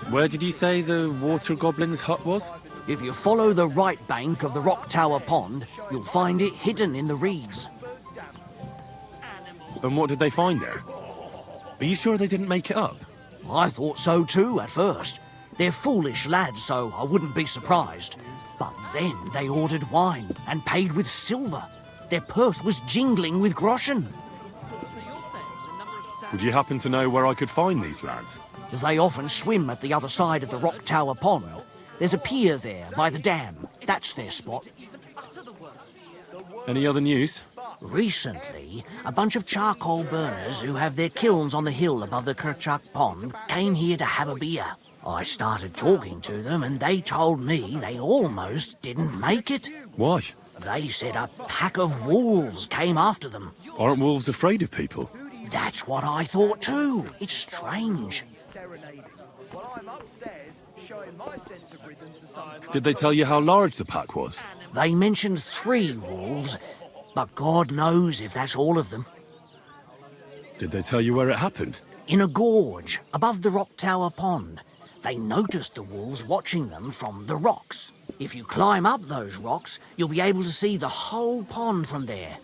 Where did you say the water goblin's hut was? If you follow the right bank of the Rock Tower Pond, you'll find it hidden in the reeds. And what did they find there? Are you sure they didn't make it up? I thought so too at first. They're foolish lads, so I wouldn't be surprised. But then they ordered wine and paid with silver. Their purse was jingling with groschen. Would you happen to know where I could find these lads? They often swim at the other side of the Rock Tower Pond. There's a pier there by the dam. That's their spot. Any other news? Recently, a bunch of charcoal burners who have their kilns on the hill above the Kerchak Pond came here to have a beer. I started talking to them and they told me they almost didn't make it. Why? They said a pack of wolves came after them. Aren't wolves afraid of people? That's what I thought too. It's strange. Did they tell you how large the pack was? They mentioned 3 wolves, but God knows if that's all of them. Did they tell you where it happened? In a gorge above the Rock Tower Pond. They noticed the wolves watching them from the rocks. If you climb up those rocks, you'll be able to see the whole pond from there.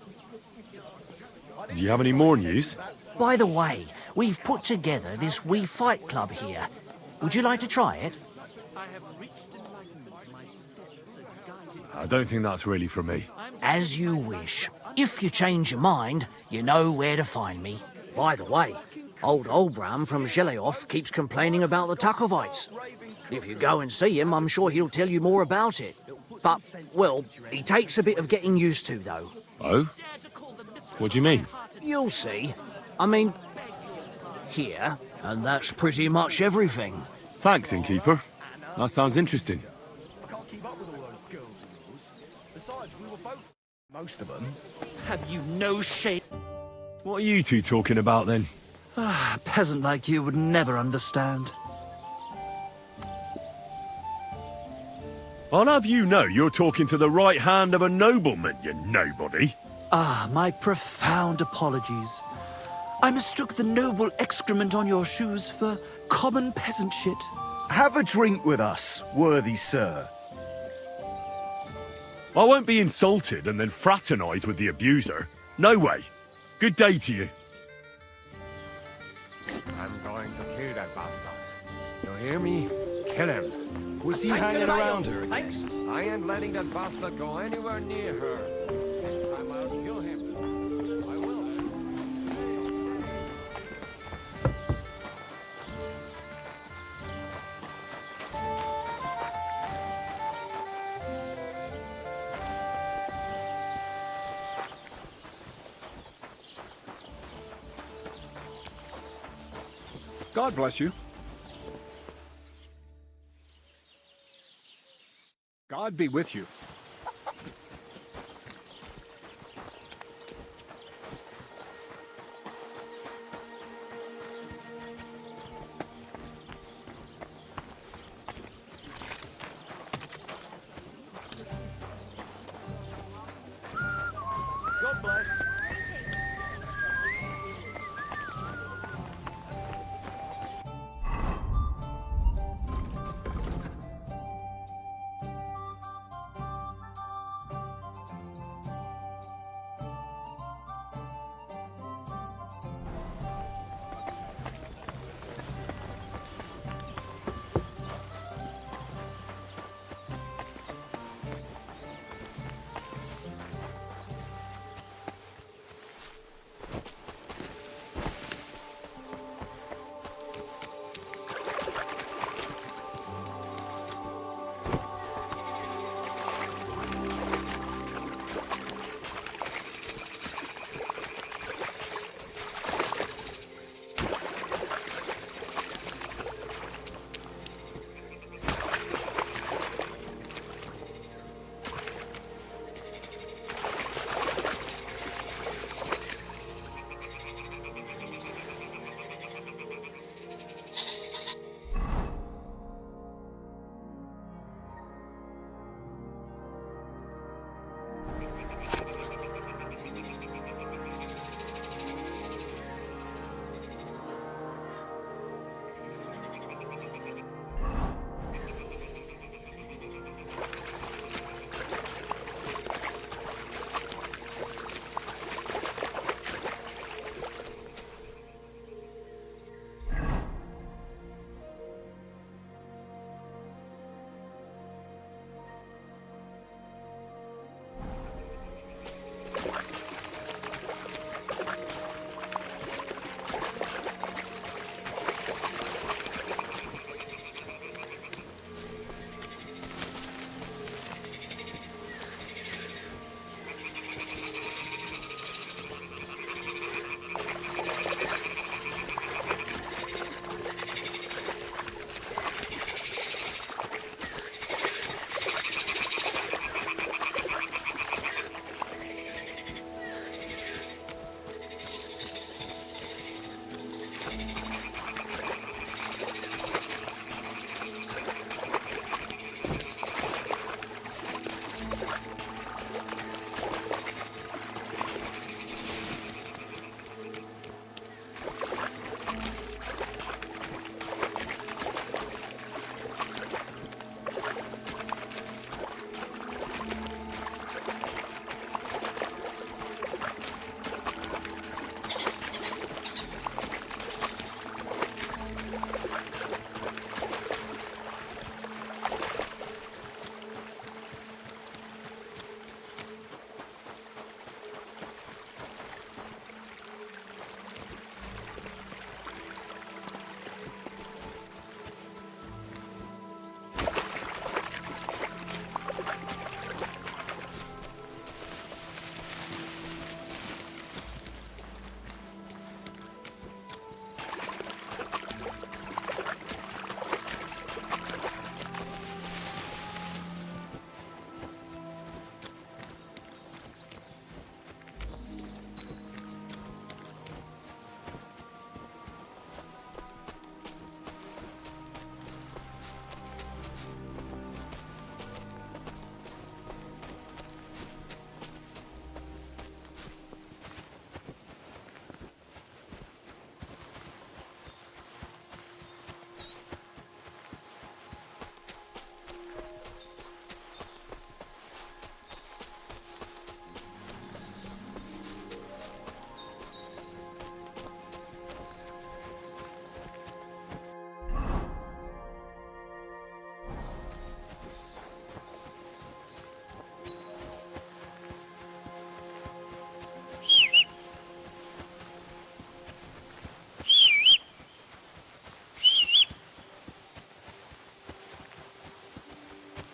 Do you have any more news? By the way, we've put together this wee fight club here. Would you like to try it? I don't think that's really for me. As you wish. If you change your mind, you know where to find me. By the way, old Olbram from Zheleoth keeps complaining about the Takovites. If you go and see him, I'm sure he'll tell you more about it. But, well, he takes a bit of getting used to, though. Oh? What do you mean? You'll see. I mean, here, and that's pretty much everything. Thanks, innkeeper. That sounds interesting. Most of them. Have you no shame? What are you 2 talking about then? A peasant like you would never understand. I'll have you know you're talking to the right hand of a nobleman, you nobody. Ah, my profound apologies. I mistook the noble excrement on your shoes for common peasant shit. Have a drink with us, worthy sir. I won't be insulted and then fraternise with the abuser. No way. Good day to you. I'm going to kill that bastard. You hear me? Kill him. Was he hanging around her? Thanks. I ain't letting that bastard go anywhere near her. Next time I'll kill him. I will. God bless you. God be with you. God bless.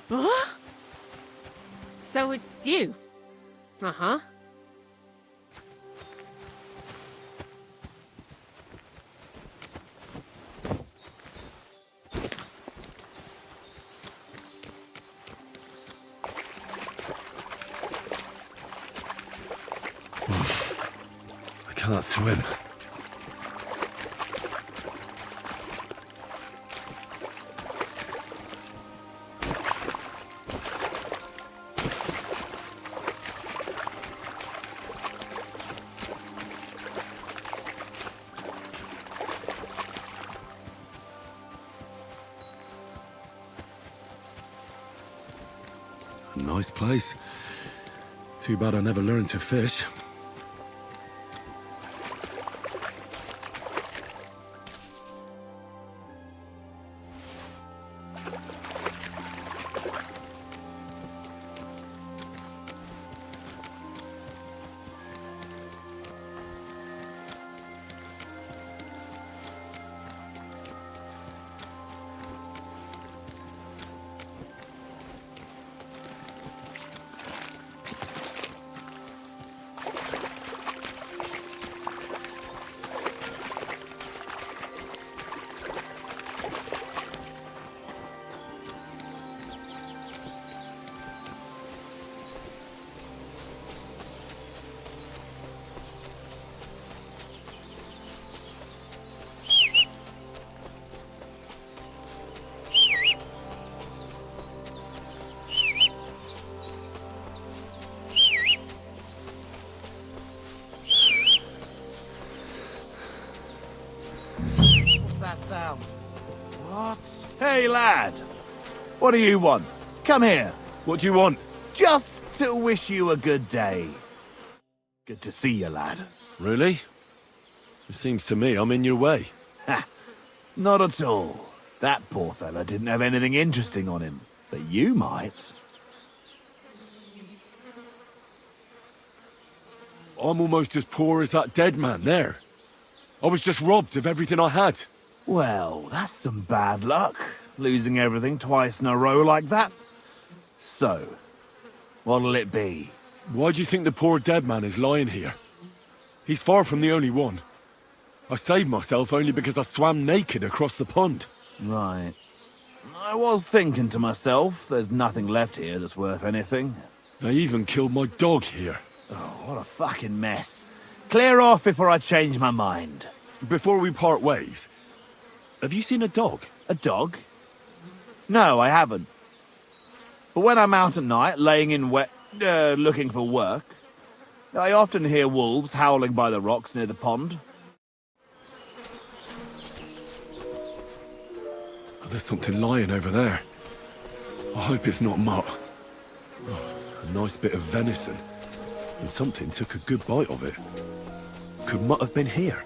Huh? So it's you? Uh-huh. can't swim. Nice place. Too bad I never learned to fish. That sound. What? Hey, lad. What do you want? Come here. What do you want? Just to wish you a good day. Good to see you, lad. Really? It seems to me I'm in your way. Ha! Not at all. That poor fella didn't have anything interesting on him. But you might. I'm almost as poor as that dead man there. I was just robbed of everything I had. Well, that's some bad luck. Losing everything twice in a row like that. So, what'll it be? Why do you think the poor dead man is lying here? He's far from the only one. I saved myself only because I swam naked across the pond. Right. I was thinking to myself, there's nothing left here that's worth anything. They even killed my dog here. Oh, what a fucking mess. Clear off before I change my mind. Before we part ways, have you seen a dog? A dog? No, I haven't. But when I'm out at night, laying in wet, looking for work, I often hear wolves howling by the rocks near the pond. There's something lying over there. I hope it's not mutt. Oh, a nice bit of venison. And something took a good bite of it. Could mutt have been here?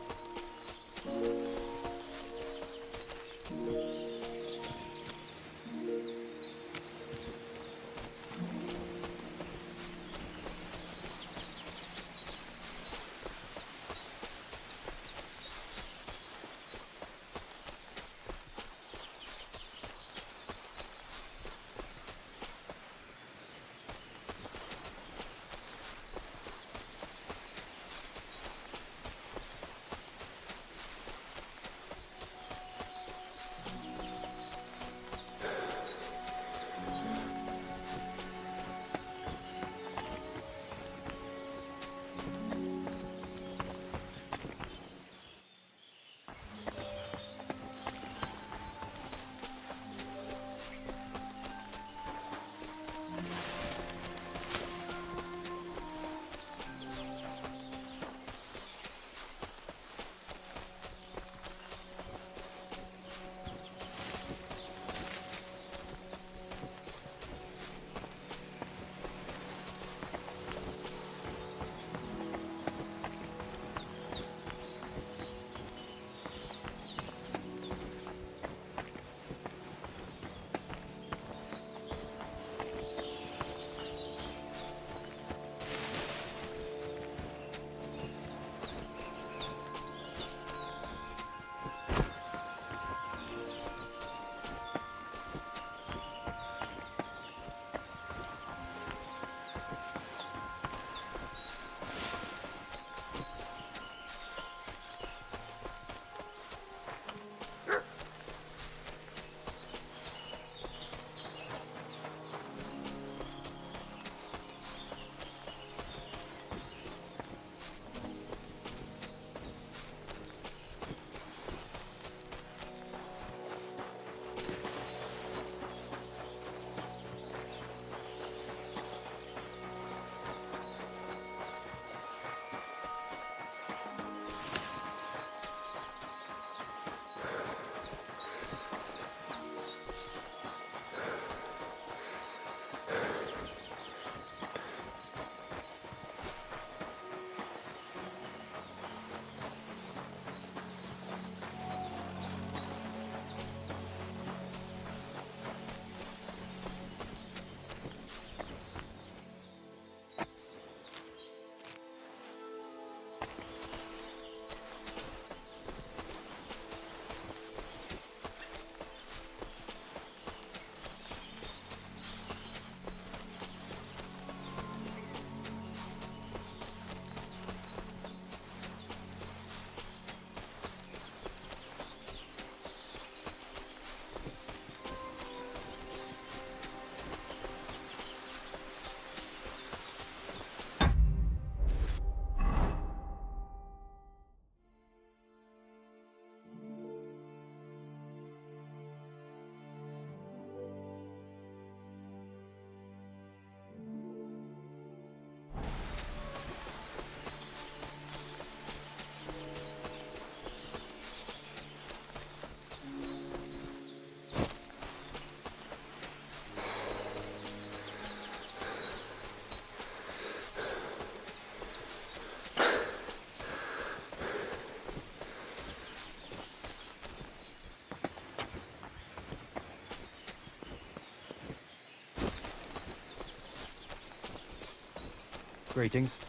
Greetings.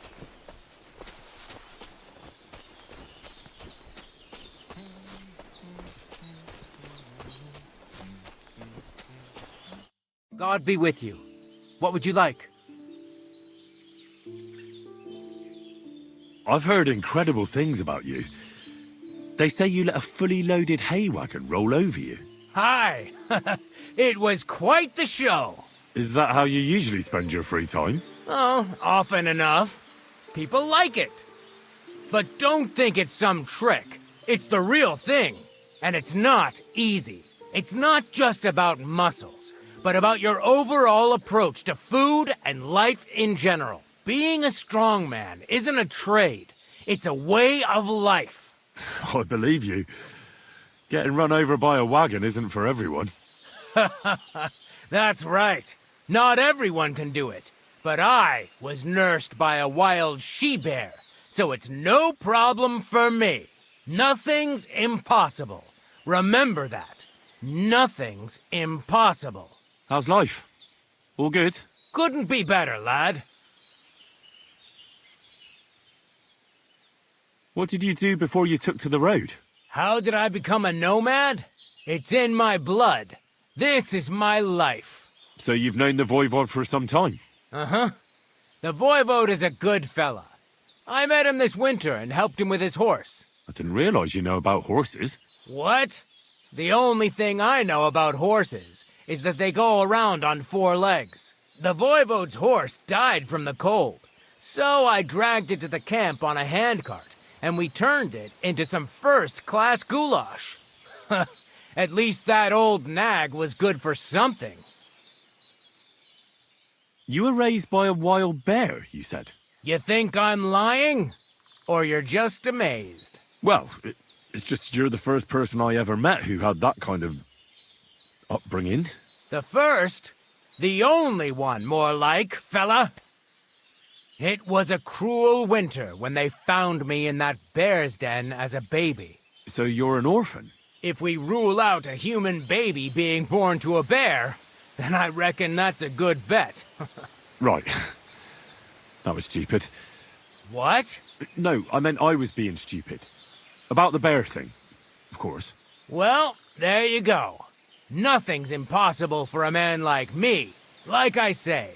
God be with you. What would you like? I've heard incredible things about you. They say you let a fully loaded hay wagon roll over you. Hi! It was quite the show. Is that how you usually spend your free time? Oh, often enough. People like it. But don't think it's some trick. It's the real thing. And it's not easy. It's not just about muscles, but about your overall approach to food and life in general. Being a strongman isn't a trade. It's a way of life. I believe you. Getting run over by a wagon isn't for everyone. That's right. Not everyone can do it. But I was nursed by a wild she-bear, so it's no problem for me. Nothing's impossible. Remember that. Nothing's impossible. How's life? All good? Couldn't be better, lad. What did you do before you took to the road? How did I become a nomad? It's in my blood. This is my life. So you've known the Voivod for some time? Uh-huh. The Voivode is a good fella. I met him this winter and helped him with his horse. I didn't realize you know about horses. What? The only thing I know about horses is that they go around on 4 legs. The Voivode's horse died from the cold, so I dragged it to the camp on a handcart, and we turned it into some first-class goulash. At least that old nag was good for something. You were raised by a wild bear, you said? You think I'm lying? Or you're just amazed? Well, it's just you're the first person I ever met who had that kind of upbringing. The first? The only one, more like, fella. It was a cruel winter when they found me in that bear's den as a baby. So you're an orphan? If we rule out a human baby being born to a bear, then I reckon that's a good bet. Right. That was stupid. What? No, I meant I was being stupid. About the bear thing, of course. Well, there you go. Nothing's impossible for a man like me. Like I say,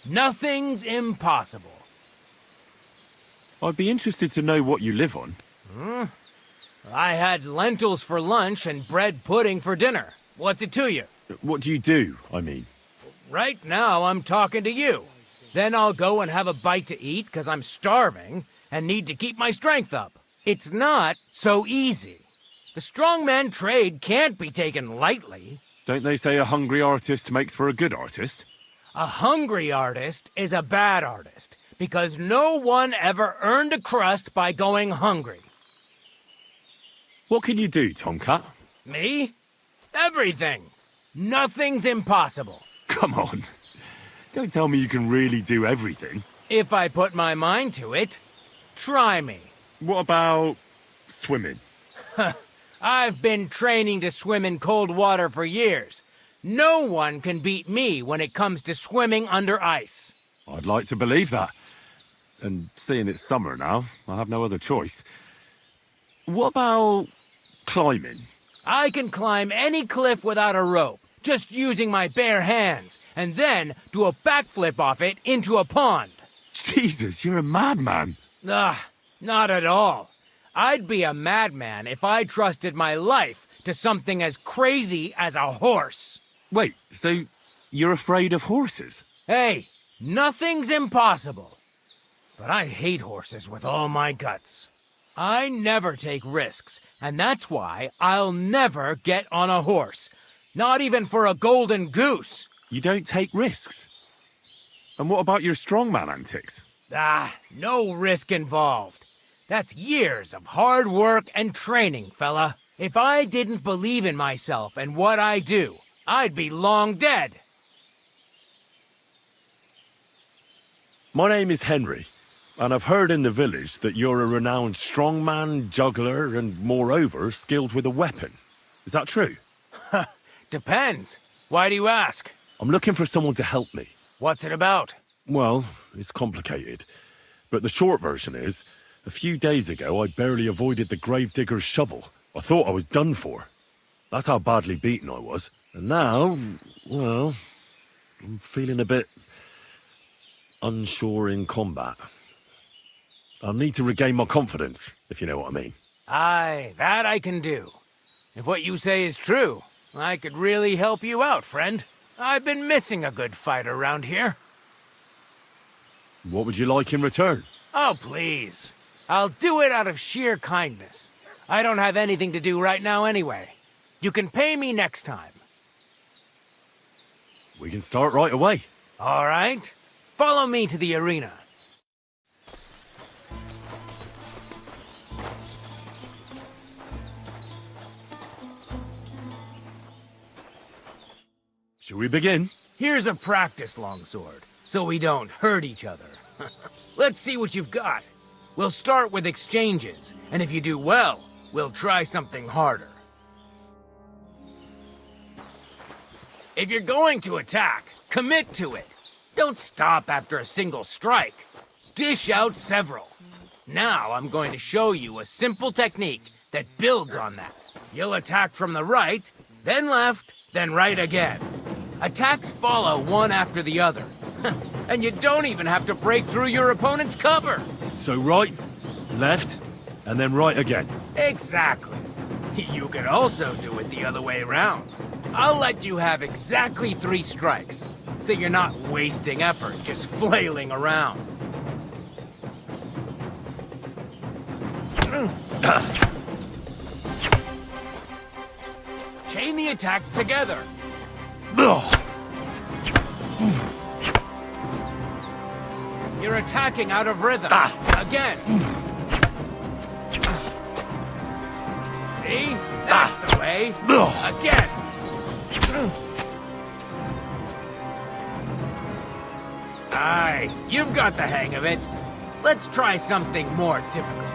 nothing's impossible. I'd be interested to know what you live on. I had lentils for lunch and bread pudding for dinner. What's it to you? What do you do, I mean? Right now, I'm talking to you. Then I'll go and have a bite to eat because I'm starving and need to keep my strength up. It's not so easy. The strongman trade can't be taken lightly. Don't they say a hungry artist makes for a good artist? A hungry artist is a bad artist because no one ever earned a crust by going hungry. What can you do, Tomcat? Me? Everything. Nothing's impossible. Come on. Don't tell me you can really do everything. If I put my mind to it. Try me. What about swimming? I've been training to swim in cold water for years. No one can beat me when it comes to swimming under ice. I'd like to believe that. And seeing it's summer now, I have no other choice. What about climbing? I can climb any cliff without a rope, just using my bare hands, and then do a backflip off it into a pond. Jesus, you're a madman. Not at all. I'd be a madman if I trusted my life to something as crazy as a horse. Wait, so you're afraid of horses? Hey, nothing's impossible. But I hate horses with all my guts. I never take risks, and that's why I'll never get on a horse. Not even for a golden goose. You don't take risks? And what about your strongman antics? No risk involved. That's years of hard work and training, fella. If I didn't believe in myself and what I do, I'd be long dead. My name is Henry, and I've heard in the village that you're a renowned strongman, juggler, and moreover, skilled with a weapon. Is that true? Depends. Why do you ask? I'm looking for someone to help me. What's it about? Well, it's complicated. But the short version is, a few days ago I barely avoided the gravedigger's shovel. I thought I was done for. That's how badly beaten I was. And now, well, I'm feeling a bit unsure in combat. I'll need to regain my confidence, if you know what I mean. Aye, that I can do. If what you say is true, I could really help you out, friend. I've been missing a good fight around here. What would you like in return? Oh, please. I'll do it out of sheer kindness. I don't have anything to do right now anyway. You can pay me next time. We can start right away. All right. Follow me to the arena. Shall we begin? Here's a practice longsword, so we don't hurt each other. Let's see what you've got. We'll start with exchanges, and if you do well, we'll try something harder. If you're going to attack, commit to it. Don't stop after a single strike. Dish out several. Now I'm going to show you a simple technique that builds on that. You'll attack from the right, then left, then right again. Attacks follow one after the other. And you don't even have to break through your opponent's cover. So right, left, and then right again. Exactly. You could also do it the other way around. I'll let you have exactly 3 strikes, so you're not wasting effort just flailing around. Chain the attacks together. You're attacking out of rhythm. Again. See? That's the way. Again. Aye, you've got the hang of it. Let's try something more difficult.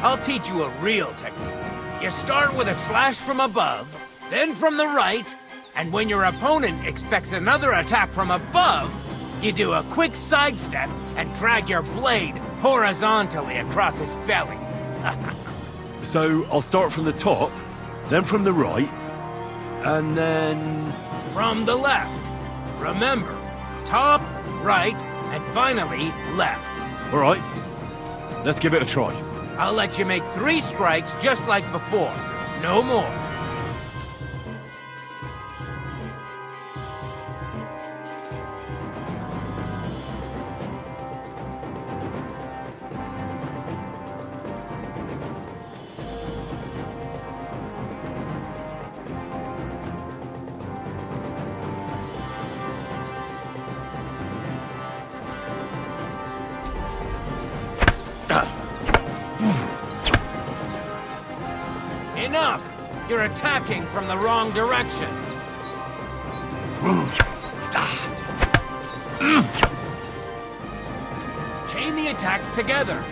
I'll teach you a real technique. You start with a slash from above, then from the right, and when your opponent expects another attack from above, you do a quick sidestep and drag your blade horizontally across his belly. So I'll start from the top, then from the right, and then... From the left. Remember, top, right, and finally left. All right, let's give it a try. I'll let you make 3 strikes just like before. No more. Enough! You're attacking from the wrong direction. Chain the attacks together.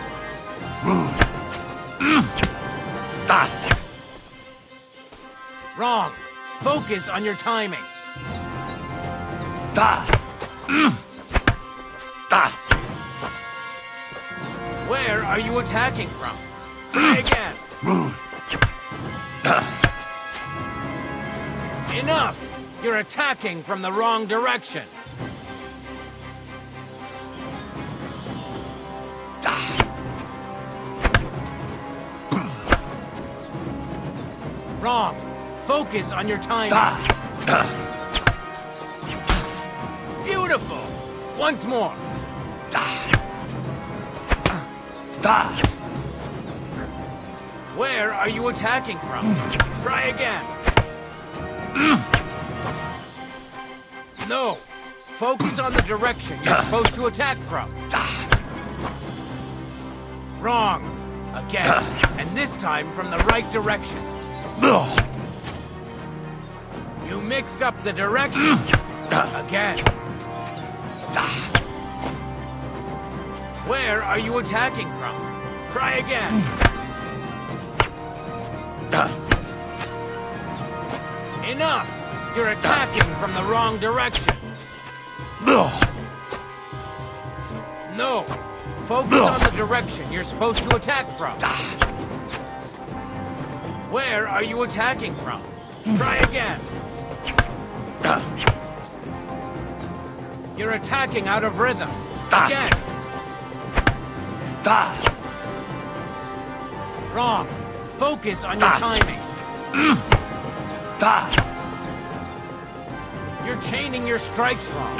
Wrong. Focus on your timing. are you attacking from? Try again. Enough! You're attacking from the wrong direction. Wrong. Focus on your timing. Beautiful. Once more. Where are you attacking from? Try again. No. Focus on the direction you're supposed to attack from. Wrong. Again. And this time from the right direction. You mixed up the direction. Again. Where are you attacking from? Try again. Enough! You're attacking from the wrong direction. No. Focus on the direction you're supposed to attack from. Where are you attacking from? Try again. You're attacking out of rhythm. Again. Wrong. Focus on your timing. You're chaining your strikes wrong.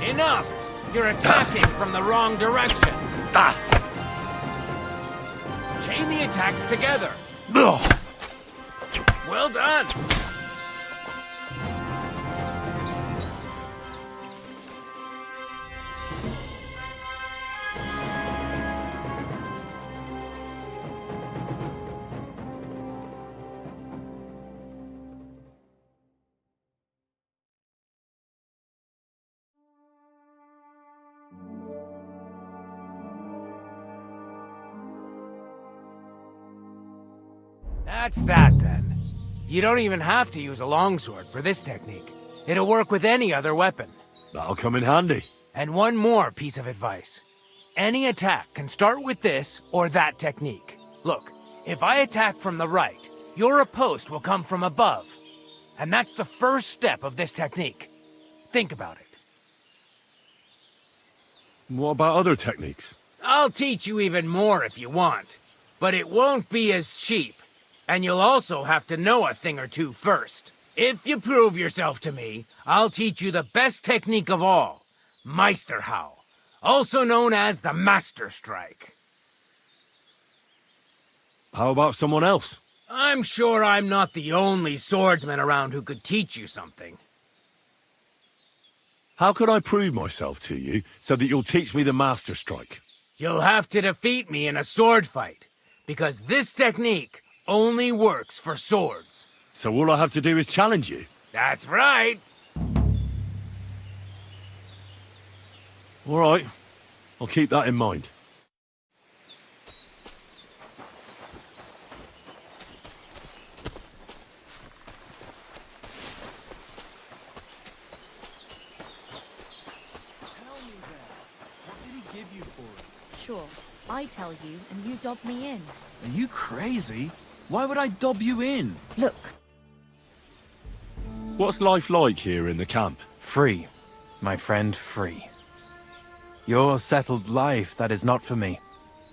Enough! You're attacking from the wrong direction. Chain the attacks together. Well done! That's that, then. You don't even have to use a longsword for this technique. It'll work with any other weapon. That'll come in handy. And one more piece of advice. Any attack can start with this or that technique. Look, if I attack from the right, your riposte will come from above. And that's the first step of this technique. Think about it. What about other techniques? I'll teach you even more if you want. But it won't be as cheap. And you'll also have to know a thing or two first. If you prove yourself to me, I'll teach you the best technique of all, Meisterhau, also known as the Master Strike. How about someone else? I'm sure I'm not the only swordsman around who could teach you something. How could I prove myself to you so that you'll teach me the Master Strike? You'll have to defeat me in a sword fight, because this technique only works for swords. So all I have to do is challenge you? That's right. All right. I'll keep that in mind. Tell me then, what did he give you for it? Sure, I tell you and you dob me in. Are you crazy? Why would I dob you in? Look. What's life like here in the camp? Free, my friend, free. Your settled life, that is not for me.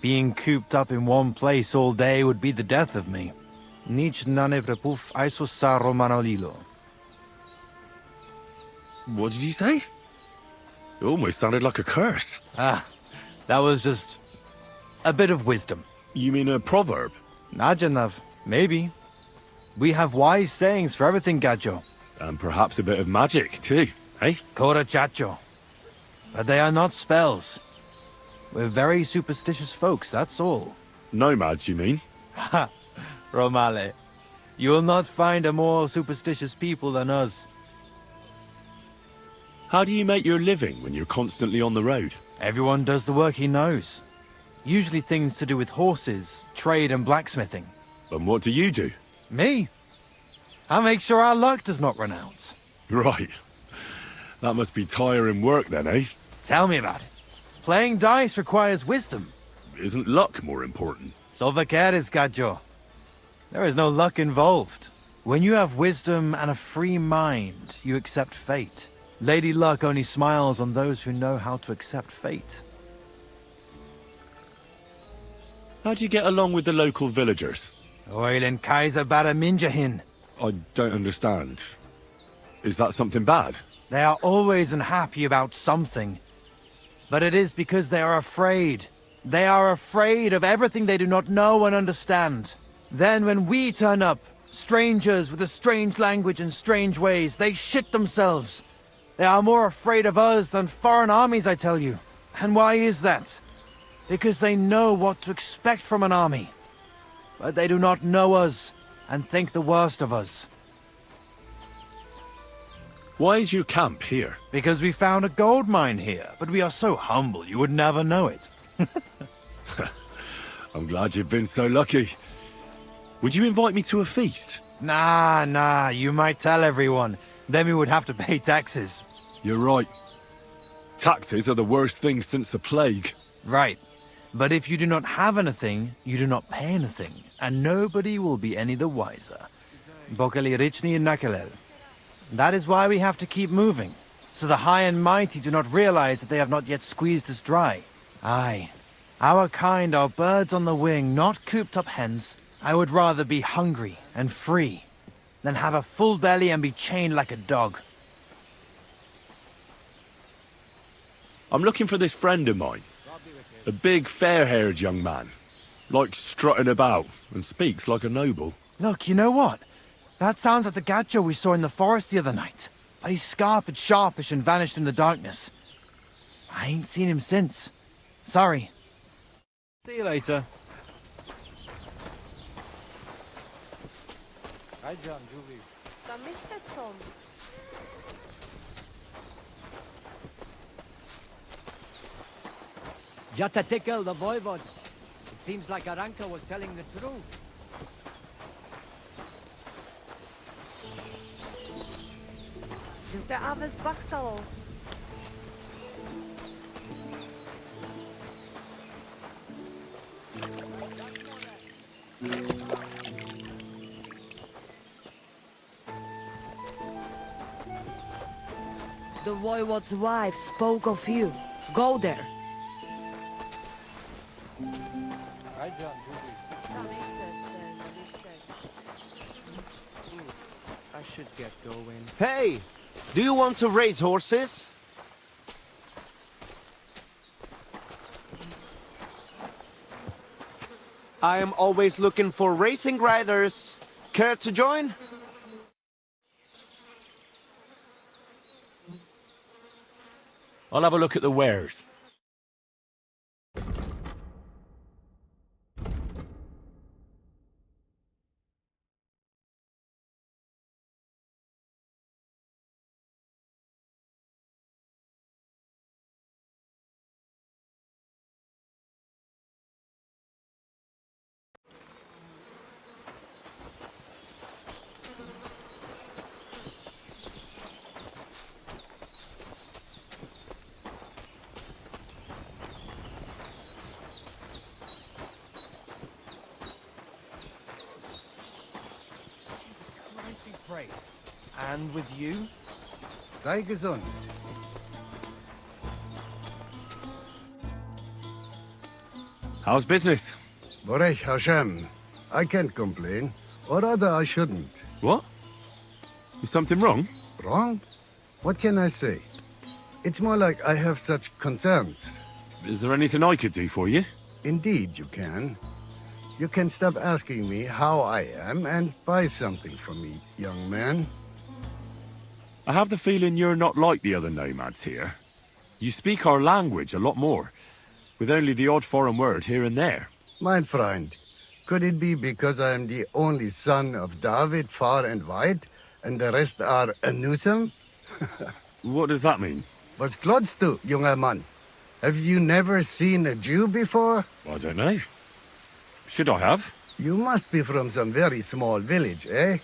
Being cooped up in one place all day would be the death of me. Nic nane prepuf aisosaro manolilo. What did you say? It almost sounded like a curse. Ah, that was just a bit of wisdom. You mean a proverb? Najanav, maybe. We have wise sayings for everything, Gajo. And perhaps a bit of magic, too, eh? Kora Chacho. But they are not spells. We're very superstitious folks, that's all. Nomads, you mean? Ha! Romale. You will not find a more superstitious people than us. How do you make your living when you're constantly on the road? Everyone does the work he knows. Usually things to do with horses, trade and blacksmithing. And what do you do? Me? I make sure our luck does not run out. Right. That must be tiring work then, eh? Tell me about it. Playing dice requires wisdom. Isn't luck more important? So vaqueres, Gajo. There is no luck involved. When you have wisdom and a free mind, you accept fate. Lady Luck only smiles on those who know how to accept fate. How do you get along with the local villagers? Oilen Kaiser Baraminjahin. I don't understand. Is that something bad? They are always unhappy about something. But it is because they are afraid. They are afraid of everything they do not know and understand. Then when we turn up, strangers with a strange language and strange ways, they shit themselves. They are more afraid of us than foreign armies, I tell you. And why is that? Because they know what to expect from an army. But they do not know us and think the worst of us. Why is your camp here? Because we found a gold mine here, but we are so humble you would never know it. I'm glad you've been so lucky. Would you invite me to a feast? Nah, you might tell everyone. Then we would have to pay taxes. You're right. Taxes are the worst thing since the plague. Right. But if you do not have anything, you do not pay anything, and nobody will be any the wiser. Bokali Richni Nakalel. That is why we have to keep moving, so the high and mighty do not realize that they have not yet squeezed us dry. Aye. Our kind are birds on the wing, not cooped-up hens. I would rather be hungry and free than have a full belly and be chained like a dog. I'm looking for this friend of mine. A big, fair-haired young man. Likes strutting about and speaks like a noble. Look, you know what? That sounds like the gacho we saw in the forest the other night. But he's scarp and sharpish and vanished in the darkness. I ain't seen him since. Sorry. See you later. Hi, John, Julie. Jatatekel, the voivod. It seems like Aranka was telling the truth. The Aves Bachtalo. The voivod's wife spoke of you. Go there. Hi, John, Julie. I should get going. Hey! Do you want to race horses? I am always looking for racing riders. Care to join? I'll have a look at the wares. And with you? Sei gesund. How's business? Borech Hashem. I can't complain. Or rather, I shouldn't. What? Is something wrong? Wrong? What can I say? It's more like I have such concerns. Is there anything I could do for you? Indeed, you can. You can stop asking me how I am and buy something from me, young man. I have the feeling you're not like the other nomads here. You speak our language a lot more, with only the odd foreign word here and there. Mein Freund, could it be because I am the only son of David far and wide, and the rest are Anusam? What does that mean? Was klotzt du, junger Mann? Have you never seen a Jew before? I don't know. Should I have? You must be from some very small village, eh?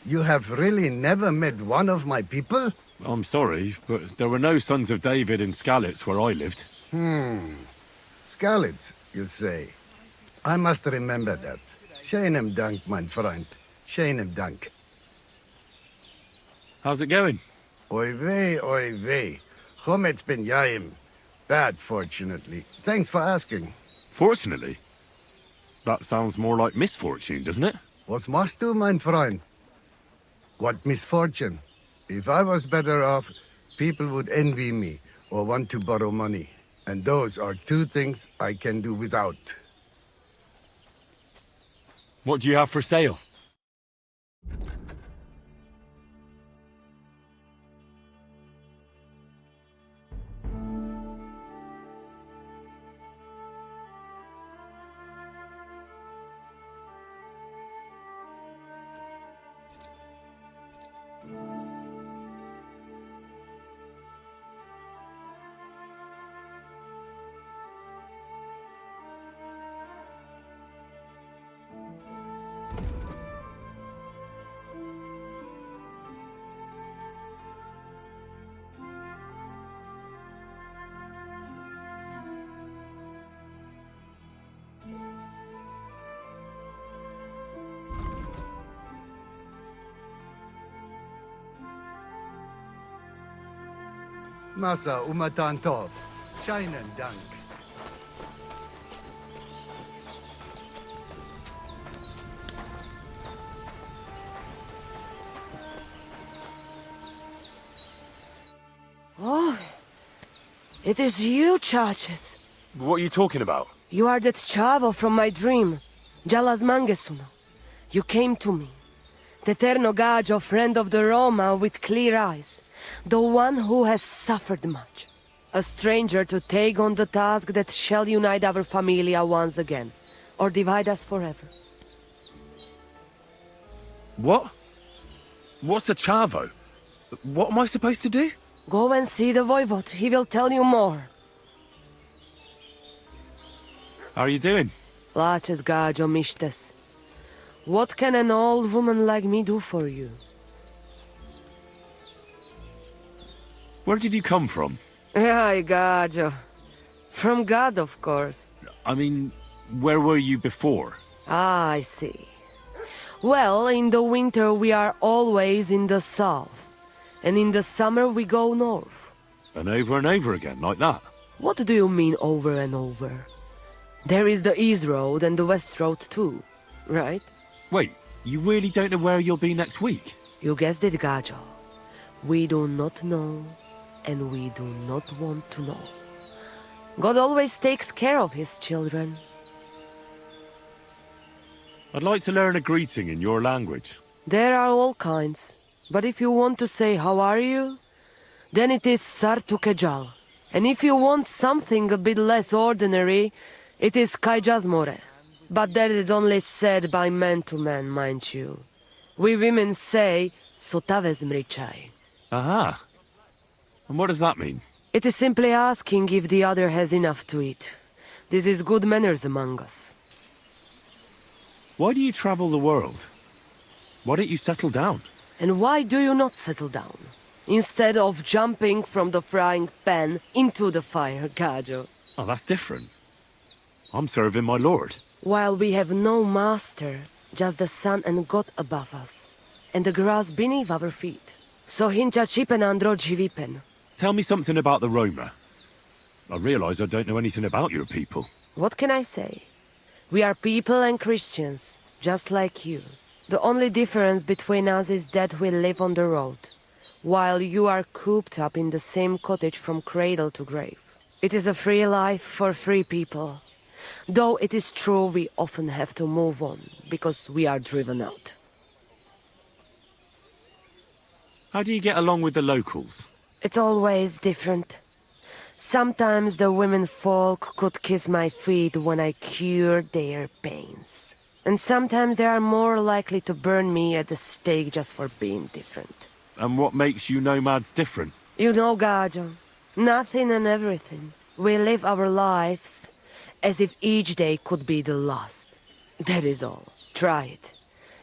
You have really never met one of my people? I'm sorry, but there were no sons of David in Skalitz where I lived. Skalitz, you say? I must remember that. Scheinem Dank, mein Freund. Scheinem Dank. How's it going? Oy vey. Chometz ben Yaim. Bad, fortunately. Thanks for asking. Fortunately? That sounds more like misfortune, doesn't it? Was machst du, mein Freund? What misfortune? If I was better off, people would envy me or want to borrow money. And those are two things I can do without. What do you have for sale? Massa umatan tov. Scheinen Dank. Oh, it is you, Churches. What are you talking about? You are that chavo from my dream, Jalas Mangesuno. You came to me, the Ternogajo friend of the Roma with clear eyes, the one who has suffered much. A stranger to take on the task that shall unite our familia once again, or divide us forever. What? What's a chavo? What am I supposed to do? Go and see the Voivod, he will tell you more. How are you doing? Laches Gajo Mishtes. What can an old woman like me do for you? Where did you come from? Ay, Gajo. From God, of course. I mean, where were you before? Ah, I see. Well, in the winter we are always in the south. And in the summer we go north. And over again, like that? What do you mean over and over? There is the East Road and the West Road too, right? Wait, you really don't know where you'll be next week? You guessed it, Gajo. We do not know, and we do not want to know. God always takes care of his children. I'd like to learn a greeting in your language. There are all kinds. But if you want to say how are you, then it is Sartukejal. And if you want something a bit less ordinary, it is Kaijazmore. But that is only said by man to man, mind you. We women say Sotavezmrichai. Aha. And what does that mean? It is simply asking if the other has enough to eat. This is good manners among us. Why do you travel the world? Why don't you settle down? And why do you not settle down? Instead of jumping from the frying pan into the fire, Gajo. Oh, that's different. I'm serving my lord. While we have no master, just the sun and God above us, and the grass beneath our feet. So hincha chipen andro jivipen. Tell me something about the Roma. I realize I don't know anything about your people. What can I say? We are people and Christians, just like you. The only difference between us is that we live on the road, while you are cooped up in the same cottage from cradle to grave. It is a free life for free people. Though it is true we often have to move on, because we are driven out. How do you get along with the locals? It's always different. Sometimes the women folk could kiss my feet when I cured their pains. And sometimes they are more likely to burn me at the stake just for being different. And what makes you nomads different? You know, Gajo, nothing and everything. We live our lives as if each day could be the last. That is all. Try it.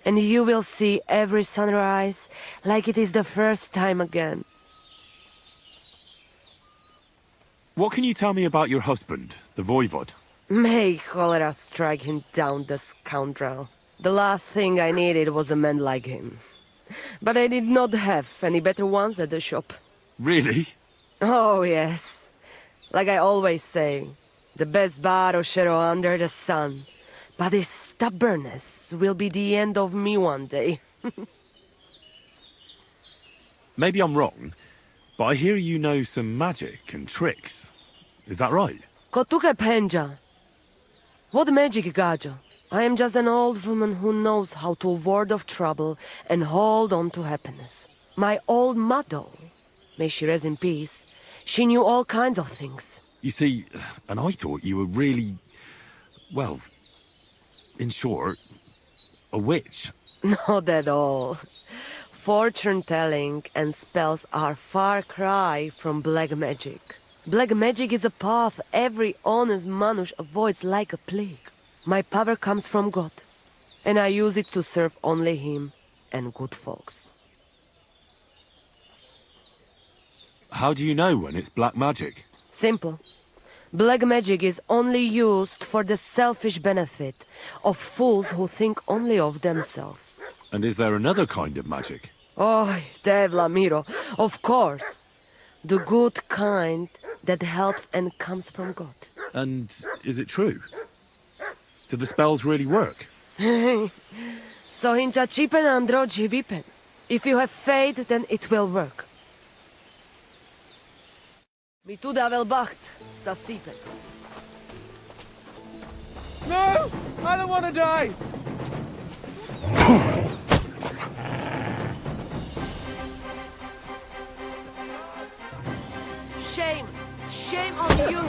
And you will see every sunrise like it is the first time again. What can you tell me about your husband, the voivod? May cholera strike him down, the scoundrel. The last thing I needed was a man like him. But I did not have any better ones at the shop. Really? Oh, yes. Like I always say, the best barrochero under the sun. But his stubbornness will be the end of me one day. Maybe I'm wrong, but I hear you know some magic and tricks. Is that right? Kotuke penja. What magic, Gajo? I am just an old woman who knows how to ward off trouble and hold on to happiness. My old mother, may she rest in peace, she knew all kinds of things. You see, and I thought you were really, well, in short, a witch. Not at all. Fortune-telling and spells are far cry from black magic. Black magic is a path every honest manush avoids like a plague. My power comes from God, and I use it to serve only Him and good folks. How do you know when it's black magic? Simple. Black magic is only used for the selfish benefit of fools who think only of themselves. And is there another kind of magic? Oh, Devla Miro, of course. The good kind that helps and comes from God. And is it true? Do the spells really work? So hincha chipen androji vipen. If you have faith, then it will work. Mi tu davel bacht, sa stipen. No! I don't want to die! Shame! Shame on you!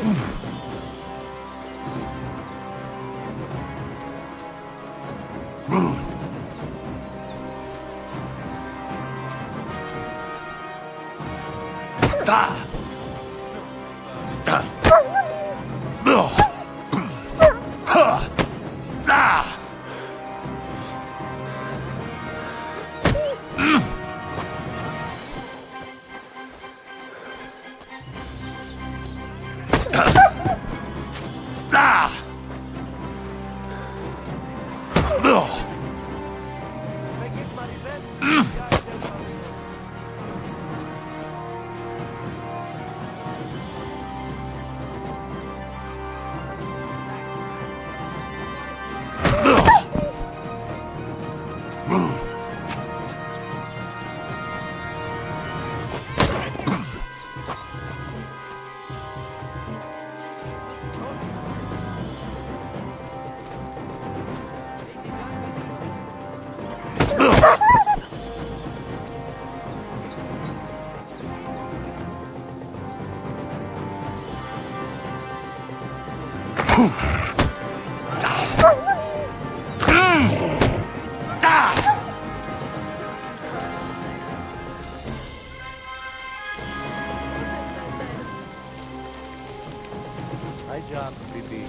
Hi, John, Bibi.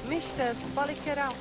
Mister, balikerau.